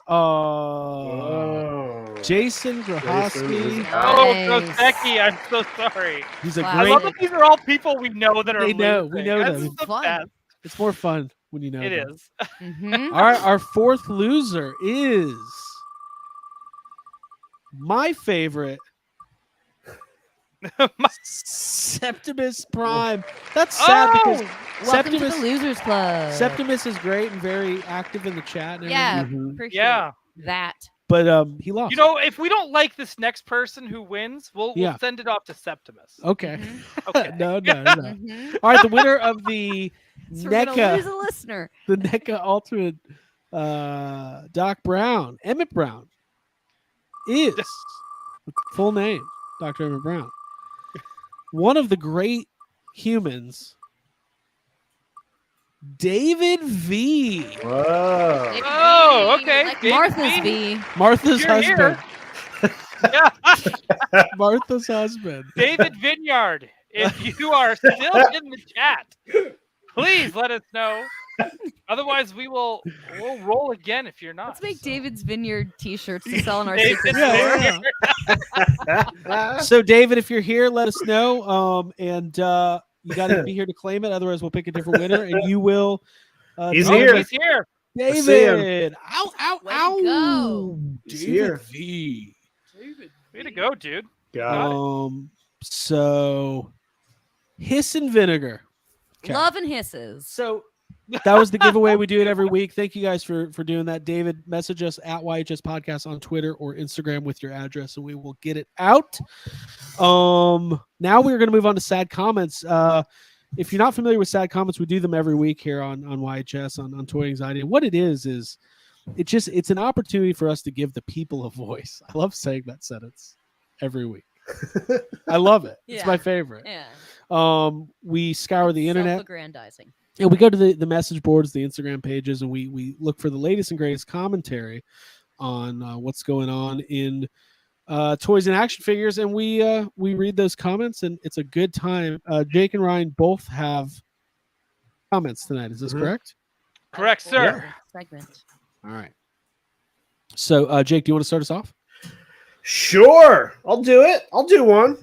Jason Grohowski. Oh, Nice. Becky, I'm so sorry. He's a Wow. I great. love that these are all people we know that are. They know, we losing. know That's them. the Fun. best. It's more fun when you know. It them. is. Mhm. All right, our 4th loser is my favorite, Septimus Prime. That's sad because Welcome to the Septimus, Losers Club. Septimus is great and very active in the chat. And Yeah, everything, appreciate Yeah. that. but he lost. You know, if we don't like this next person who wins, we'll Yeah. send it off to Septimus. Okay. Mhm. Okay. no. Mhm. All right, the winner of the So we're gonna lose NECA, a listener. the NECA Ultimate Doc Brown, Emmett Brown, is full name, Dr. Emmett Brown, one of the great humans, David V, Whoa. Maybe Oh, okay. Like David Martha's V. V. Martha's You're here. husband. Yeah. Martha's husband. David Vineyard, if you are still in the chat, please let us know. Otherwise, we'll roll again if you're not. Let's make David's Vineyard T-shirts to sell in our David secret Yeah, store. yeah. So, David, if you're here, let us know. And you got to be here to claim it. Otherwise, we'll pick a different winner, and you will. He's draw here. the- He's here. see him. David. Ow, ow, Way to ow. go. He's David here. V. Way to go, dude. Got it. So hiss and vinegar. Okay. Love and hisses. So that was the giveaway. We do it every week. Thank you guys for doing that. David, message us at YHS Podcast on Twitter or Instagram with your address, and we will get it out. Now we're going to move on to sad comments. If you're not familiar with sad comments, we do them every week here on YHS on Toy Anxiety. And what it is it's an opportunity for us to give the people a voice. I love saying that sentence every week. I love it. It's my favorite. Yeah. We scour the internet. Self-aggrandizing. And we go to the message boards, the Instagram pages, and we look for the latest and greatest commentary on what's going on in toys and action figures, and we read those comments, and it's a good time. Jake and Ryan both have comments tonight. Is this correct? Correct, sir. Segment. All right. So, Jake, do you want to start us off? Sure, I'll do it. I'll do one.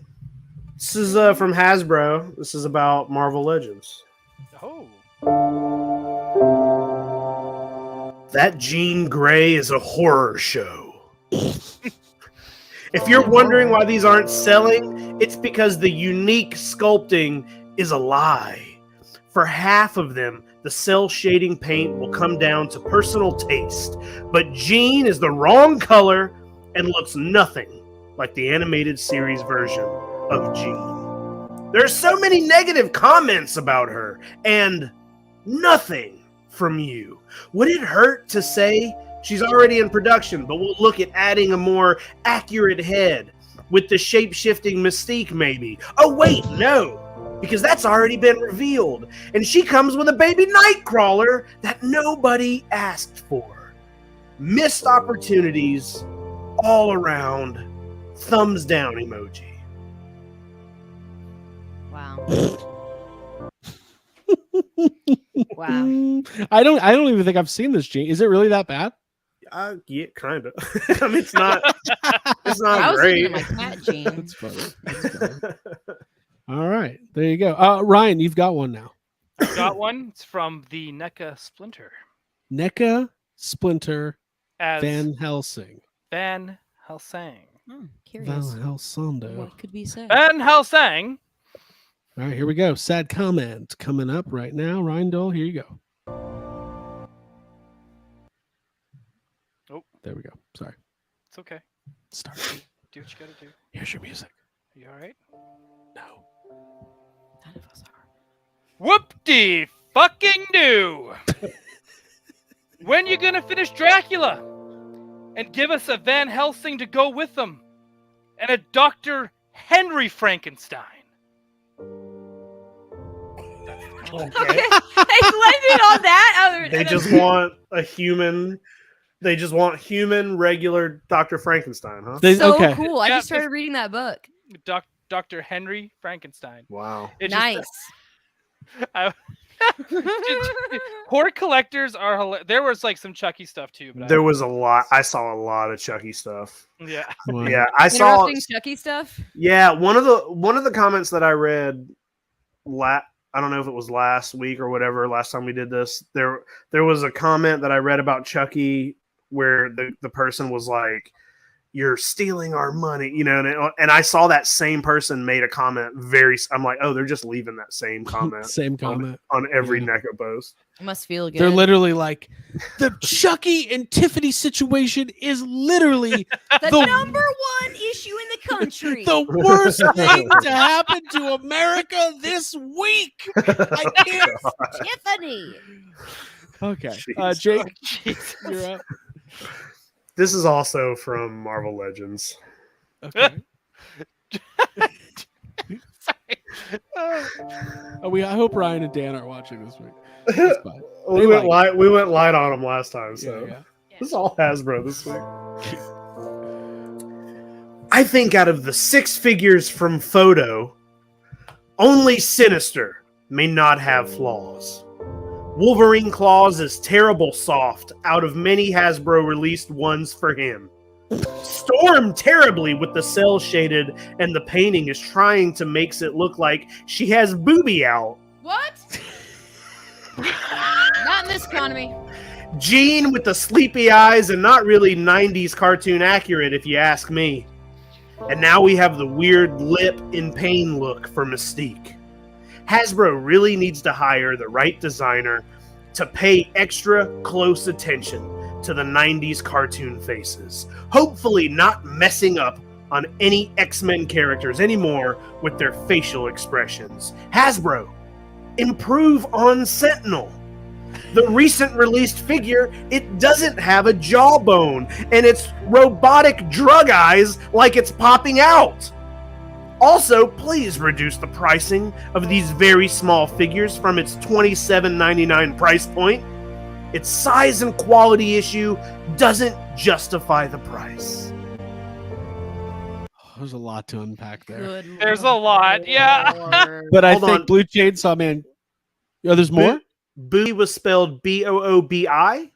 This is from Hasbro. This is about Marvel Legends. Oh. That Jean Grey is a horror show. If you're wondering why these aren't selling, it's because the unique sculpting is a lie. For half of them, the cell shading paint will come down to personal taste. But Jean is the wrong color and looks nothing like the animated series version of Jean. There's so many negative comments about her, and nothing from you. Would it hurt to say she's already in production, but we'll look at adding a more accurate head with the shape-shifting mystique maybe? Oh wait, no, because that's already been revealed. And she comes with a baby Nightcrawler that nobody asked for. Missed opportunities all around. Thumbs down emoji. Wow. Wow. I don't even think I've seen this, Gene. Is it really that bad? Yeah, kind of. I mean, it's not. It's not I was great. looking at my cat, Gene. That's funny. That's funny. All right, there you go. Ryan, you've got one now. I've got one. It's from the NECA Splinter. NECA Splinter As Van Helsing. Van Helsing. Curious. Van Helsando. What could we say? Van Helsing. All right, here we go. Sad comment coming up right now. Ryan Dole, here you go. Oh, there we go. Sorry. it's okay. Start. Do what you gotta do. Here's your music. You all right? No. None of us are. Whoop-de fucking do. When you gonna finish Dracula and give us a Van Helsing to go with them and a Dr. Henry Frankenstein? Okay. Hey, landed on that. They just want a human. They just want human, regular Dr. Frankenstein, huh? so okay. cool. I Yeah, just started reading that book. Dr. Henry Frankenstein. Wow. It Nice. Horror collectors are hilarious. There was like some Chucky stuff too. But There was a lot. I saw a lot of Chucky stuff. yeah. Wow. Yeah, I saw. Interrupting Chucky stuff. Yeah, one of the comments that I read, I don't know if it was last week or whatever. Last time we did this, there was a comment that I read about Chucky where the person was like, "You're stealing our money," you know, and I saw that same person made a comment. I'm like, oh, they're just leaving that same comment. Same comment. on every Yeah. NECA post. It must feel good. They're literally like, the Chucky and Tiffany situation is literally the the- number one issue in the country. the worst thing to happen to America this week. I can't. Tiffany. Okay. Jeez. Jake, Jeez. you're up. This is also from Marvel Legends. Okay. I hope Ryan and Dan are watching this week. That's fine. We went light on them last time, so Yeah. this is all Hasbro this week. I think out of the 6 figures from Photo, only Sinister may not have flaws. Wolverine Claws is terrible soft out of many Hasbro released ones for him. Storm terribly with the cell shaded, and the painting is trying to makes it look like she has boobie out. What? Not in this economy. Jean with the sleepy eyes and not really 90s cartoon accurate, if you ask me. And now we have the weird lip in pain look for Mystique. Hasbro really needs to hire the right designer to pay extra close attention to the 90s cartoon faces. Hopefully not messing up on any X-Men characters anymore with their facial expressions. Hasbro, improve on Sentinel. The recent released figure, it doesn't have a jawbone, and it's robotic drug eyes like it's popping out. Also, please reduce the pricing of these very small figures from its $27.99 price point. Its size and quality issue doesn't justify the price. There's a lot to unpack there. Good There's a lot, yeah. Lord. But I Hold think on. Blue Chainsaw Man. Oh, there's more? Booby was spelled Boobi,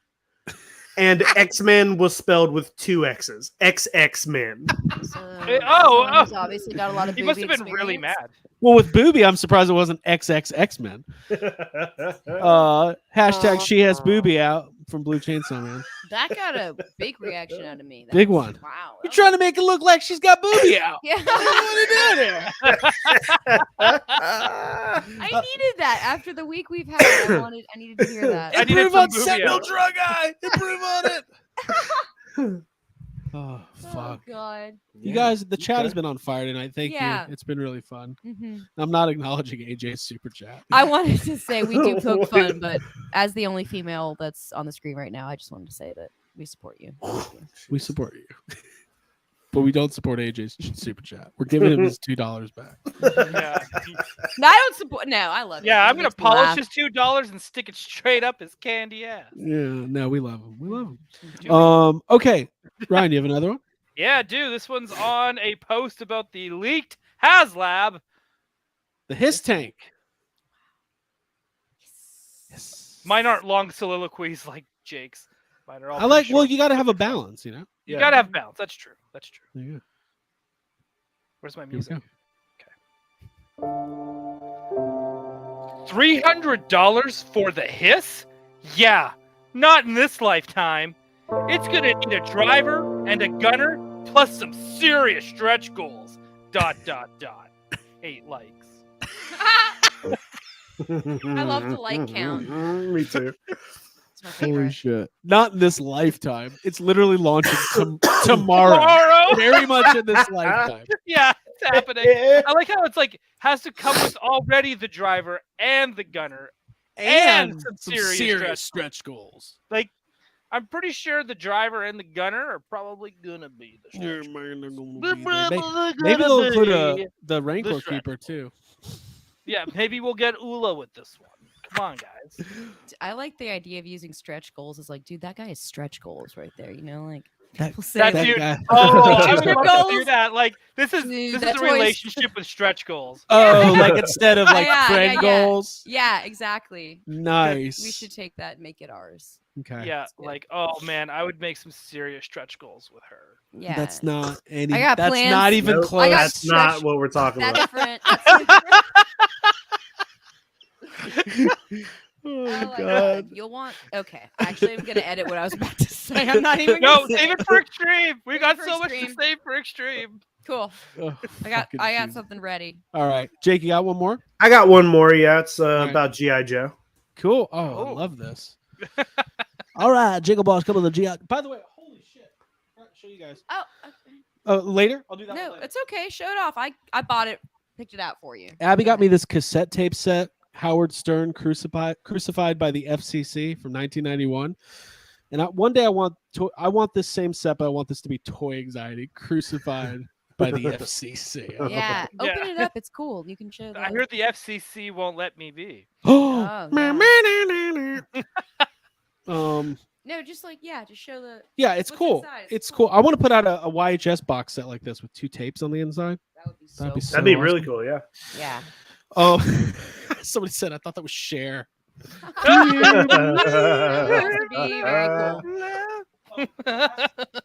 and X-Men was spelled with 2 X's. XX-Men. So, Oh, someone's obviously got a lot of He must booby have been really experience. mad. Well, with Booby, I'm surprised it wasn't XXX-Men. Hashtag she has Booby out from Blue Chainsaw Man. That got a big reaction out of me. That Big was- one. Wow. You're trying to make it look like she's got Booby out. Yeah. What are you doing here? I needed that after the week we've had. I needed to hear that. I needed Improve some on Booby Sentinel out. Drug Eye. Improve on it. Oh, Oh fuck. God. You guys, the chat has been on fire tonight. Thank Yeah. you. It's been really fun. Hmm. I'm not acknowledging AJ's super chat. I wanted to say we do poke fun, but as the only female that's on the screen right now, I just wanted to say that we support you. Thank you. We support you. But we don't support AJ's super chat. We're giving him his $2 back. Yeah, No, I don't support. No, I love it. yeah. It I'm gonna makes me polish laugh. his $2 and stick it straight up his candy ass. Yeah, no, we love him. We love him. Dude. Okay. Ryan, you have another one? Yeah, dude. This one's on a post about the leaked HasLab. The Hiss Tank. Yes. Mine aren't long soliloquies like Jake's. Mine are all. I like, pretty well, short. you got to have a balance, you know? You gotta have balance. That's true. That's true. There you go. Where's my Here we music? go. $300 for the Hiss? Yeah, not in this lifetime. It's gonna need a driver and a gunner plus some serious stretch goals. ... 8 likes. I love the like count. Me too. It's my Holy favorite. shit. Not in this lifetime. It's literally launching tomorrow. Tomorrow? Very much in this lifetime. Yeah, it's happening. I like how it's like has to come with already the driver and the gunner. And some serious stretch goals. Like, I'm pretty sure the driver and the gunner are probably gonna be the stretch. Maybe they'll include the Rancor The stretch Keeper too. Yeah, maybe we'll get Ula with this one. Come on, guys. I like the idea of using stretch goals. It's like, dude, that guy has stretch goals right there. You know, like That- people say That That dude- guy. Oh, I Stretch would love to do goals? that. Like, this is Dude, this that is a toy's- relationship with stretch goals. Oh, like instead of like Yeah, friend yeah. goals. yeah, exactly. Nice. We should take that and make it ours. Okay. Yeah, good. like, oh man, I would make some serious stretch goals with her. Yeah, That's not any. I got That's plans. not even Nope, close. got That's not stretch- what we're talking that's about. different. That's different. Oh Oh my god. God. You'll want. Okay, actually, I'm gonna edit what I was about to say. I'm not even. No, gonna say save it for extreme. We Save got it for so much to extreme. save for extreme. Cool. Oh, I got. fucking I got Jesus. something ready. All right, Jake, you got one more? I got one more. Yeah, it's right. about GI Joe. Cool. Oh, I Oh. love this. All right, Jiggle Boss, come on the GI. By the way, holy shit! All right, show you guys. Oh okay. Later. I'll do that. No, one later. it's okay. Show it off. I bought it. Picked it out for you. Abby got me this cassette tape set. Howard Stern crucified by the FCC from 1991. And one day I want this same set, but I want this to be Toy Anxiety crucified by the FCC. Yeah, Yeah. open it up. It's cool. You can show. I heard the FCC won't let me be. Oh, no. No, just like just show the. yeah, it's What's cool. inside? It's cool. I want to put out a YHS box set like this with 2 tapes on the inside. That would be so. That'd be That'd be so really awesome. cool. Yeah. Yeah. Oh, somebody said I thought that was Cher. That would be very cool.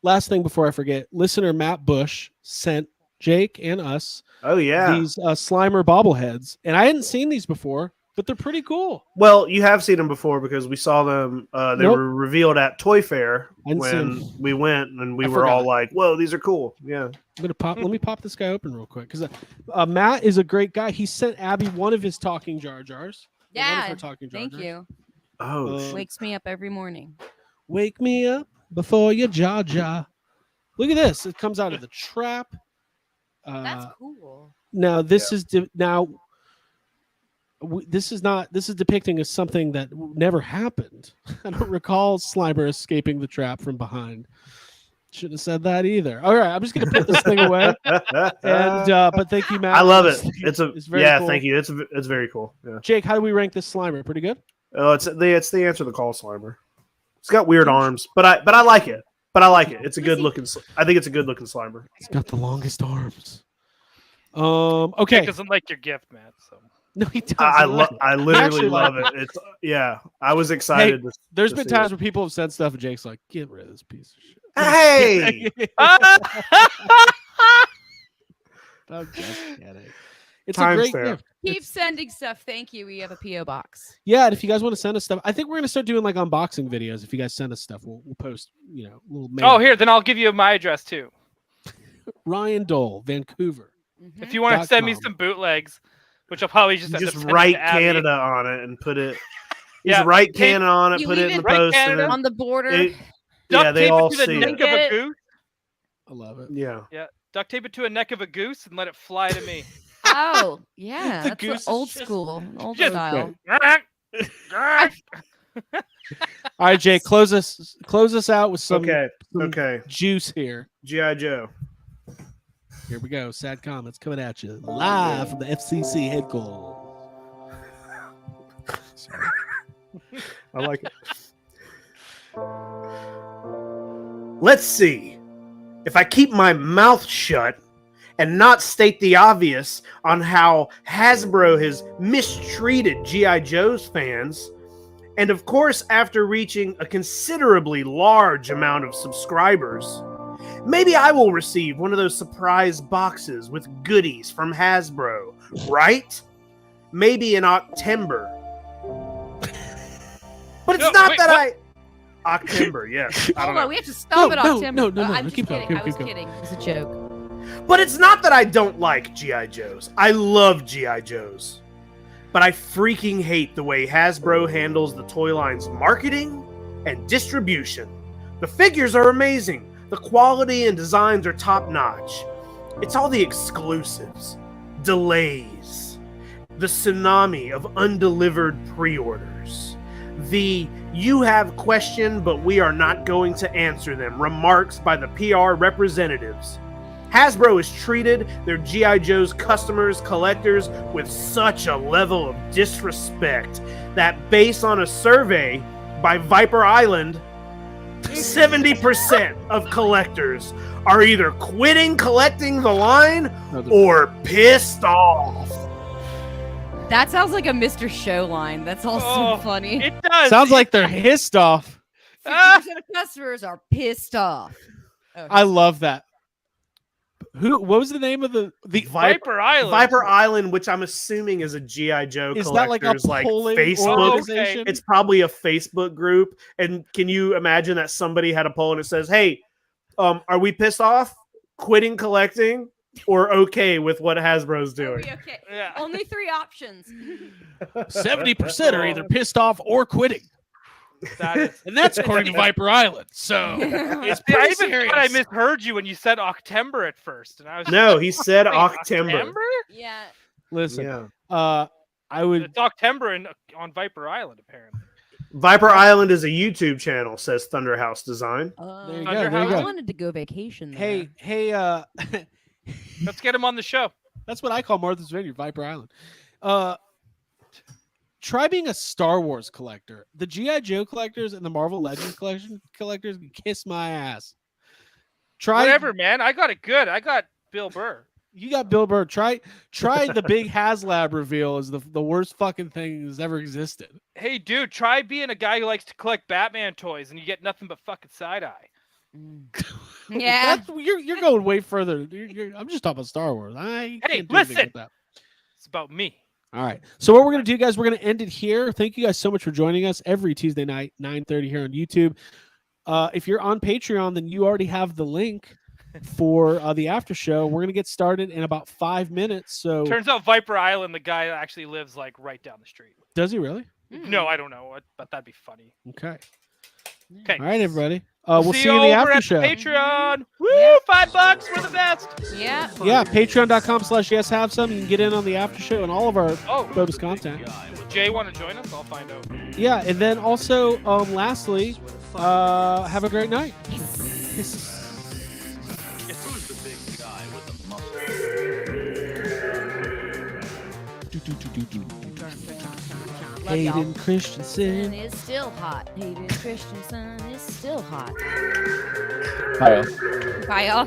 Last thing before I forget, listener Matt Bush sent Jake and us Oh yeah. these Slimer bobbleheads, and I hadn't seen these before. but they're pretty cool. Well, you have seen them before because we saw them. They Nope. were revealed at Toy Fair I didn't see when 'em. we went, and we I were all forgot. like, "Whoa, these are cool!" Yeah. I'm gonna pop. Let me pop this guy open real quick because Matt is a great guy. He sent Abby one of his talking Jar Jars. One of Yeah, her talking Jar thank Jars. you. Oh, Uh, shit. Wakes me up every morning. Wake me up before you jaw jaw. Look at this. It comes out of the trap. That's cool. Now this is this is not. This is depicting as something that never happened. I don't recall Slimer escaping the trap from behind. Shouldn't have said that either. All right, I'm just gonna put this thing away. And but thank you, Matt. I love This it. thing It's a is very yeah. cool. Thank you. It's very cool. Yeah. Jake, how do we rank this Slimer? Pretty good. Oh, it's the answer the call Slimer. It's got weird arms, but I like it. But I like it. It's a good looking. I think it's a good looking Slimer. He's got the longest arms. Okay. He doesn't like your gift, Matt. So No, he doesn't. I actually literally like love it. It's yeah. I was excited. There's to been see times it. where people have said stuff, and Jake's like, "Get rid of this piece of shit." Hey, I'm just kidding. It's Time a great stamp. gift. Keep sending stuff. Thank you. We have a PO box. Yeah, and if you guys want to send us stuff, I think we're gonna start doing like unboxing videos. If you guys send us stuff, we'll post. Little. oh, here, then I'll give you my address too. Ryan Dole, Vancouver. Mhm. If you want to send me .com. some bootlegs, which I'll probably just you end just up sending write to Abby. Canada on it and put it. Yeah, Just write tape- Canada on it, you put it leave in the it- Write post, and Canada then On the border. it- Duct yeah, they tape all it to the see neck it. of a it. goose. I love it. Yeah. Yeah, duct tape it to a neck of a goose and let it fly to me. Oh, yeah. The That's goose is old just- school. Old Just- style. All right, Jake, close us out with some, Okay. some Okay. juice here. GI Joe. Here we go. Sad comments coming at you live from the FCC headquarters. Sorry. I like it. Let's see. If I keep my mouth shut and not state the obvious on how Hasbro has mistreated G.I. Joe's fans, and of course, after reaching a considerably large amount of subscribers, maybe I will receive one of those surprise boxes with goodies from Hasbro, right? Maybe in October. But it's No, not wait, that what? October, yes. I don't Hold know. on, we have to stop No, at no, October. no, I'm no, just keep going, kidding. keep I was going. kidding. It was a joke. But it's not that I don't like G.I. Joes. I love G.I. Joes. But I freaking hate the way Hasbro handles the toy line's marketing and distribution. The figures are amazing. The quality and designs are top notch. It's all the exclusives, delays, the tsunami of undelivered pre-orders, the "you have questioned but we are not going to answer them" remarks by the PR representatives. Hasbro has treated their G.I. Joe's customers, collectors, with such a level of disrespect that, based on a survey by Viper Island, 70% of collectors are either quitting collecting the line or pissed off. That sounds like a Mr. Show line. That's also Oh, funny. It does. Sounds like they're hissed off. 50% of customers are pissed off. Oh, I love that. What was the name of the Viper Island. Viper Island, which I'm assuming is a G.I. Joe is that like a collector's polling Facebook. organization? It's probably a Facebook group. And can you imagine that somebody had a poll and it says, "Hey, are we pissed off, quitting collecting, or okay with what Hasbro's doing?" Okay. Yeah. Only 3 options. 70% are either pissed off or quitting, That is. and that's according to Viper Island. So it's I pretty even serious. thought I misheard you when you said October at first, and I was No, he said Wait, October. Yeah. Listen, Yeah. I would. It's October on Viper Island, apparently. Viper Island is a YouTube channel, says Thunderhouse Design. There you go, go. There you I go. wanted to go vacation there. Hey, Let's get him on the show. that's what I call Martha's Vineyard, Viper Island. Try being a Star Wars collector. The G.I. Joe collectors and the Marvel Legends collectors can kiss my ass. Try Whatever, man. I got it good. I got Bill Burr. You got Bill Burr. Try the big HasLab reveal is the worst fucking thing that's ever existed. Hey, dude, try being a guy who likes to collect Batman toys, and you get nothing but fucking side eye. Mm. Yeah. You're going way further. I'm just talking about Star Wars. I Hey, can't do anything listen. with that. It's about me. All right. So what we're going to do, guys, we're going to end it here. Thank you guys so much for joining us every Tuesday night, 9:30 here on YouTube. If you're on Patreon, then you already have the link for the after show. We're going to get started in about 5 minutes. So Turns out Viper Island, the guy actually lives like right down the street. does he really? No, I don't know, but that'd be funny. Okay. Okay. All right, everybody. We'll see you in you the over after at show. the Patreon. Woo! Yeah. $5. We're the best. Yeah. Yeah, patreon.com/yeshavesome. You can get in on the after show and all of our Oh, bonus content. does Jay want to join us? I'll find out. Yeah, and then also, lastly, have a great night. Who's the big guy with the muscle? Love y'all. Hayden Christensen. Is still hot. Hayden Christensen is still hot. Bye. Bye, y'all.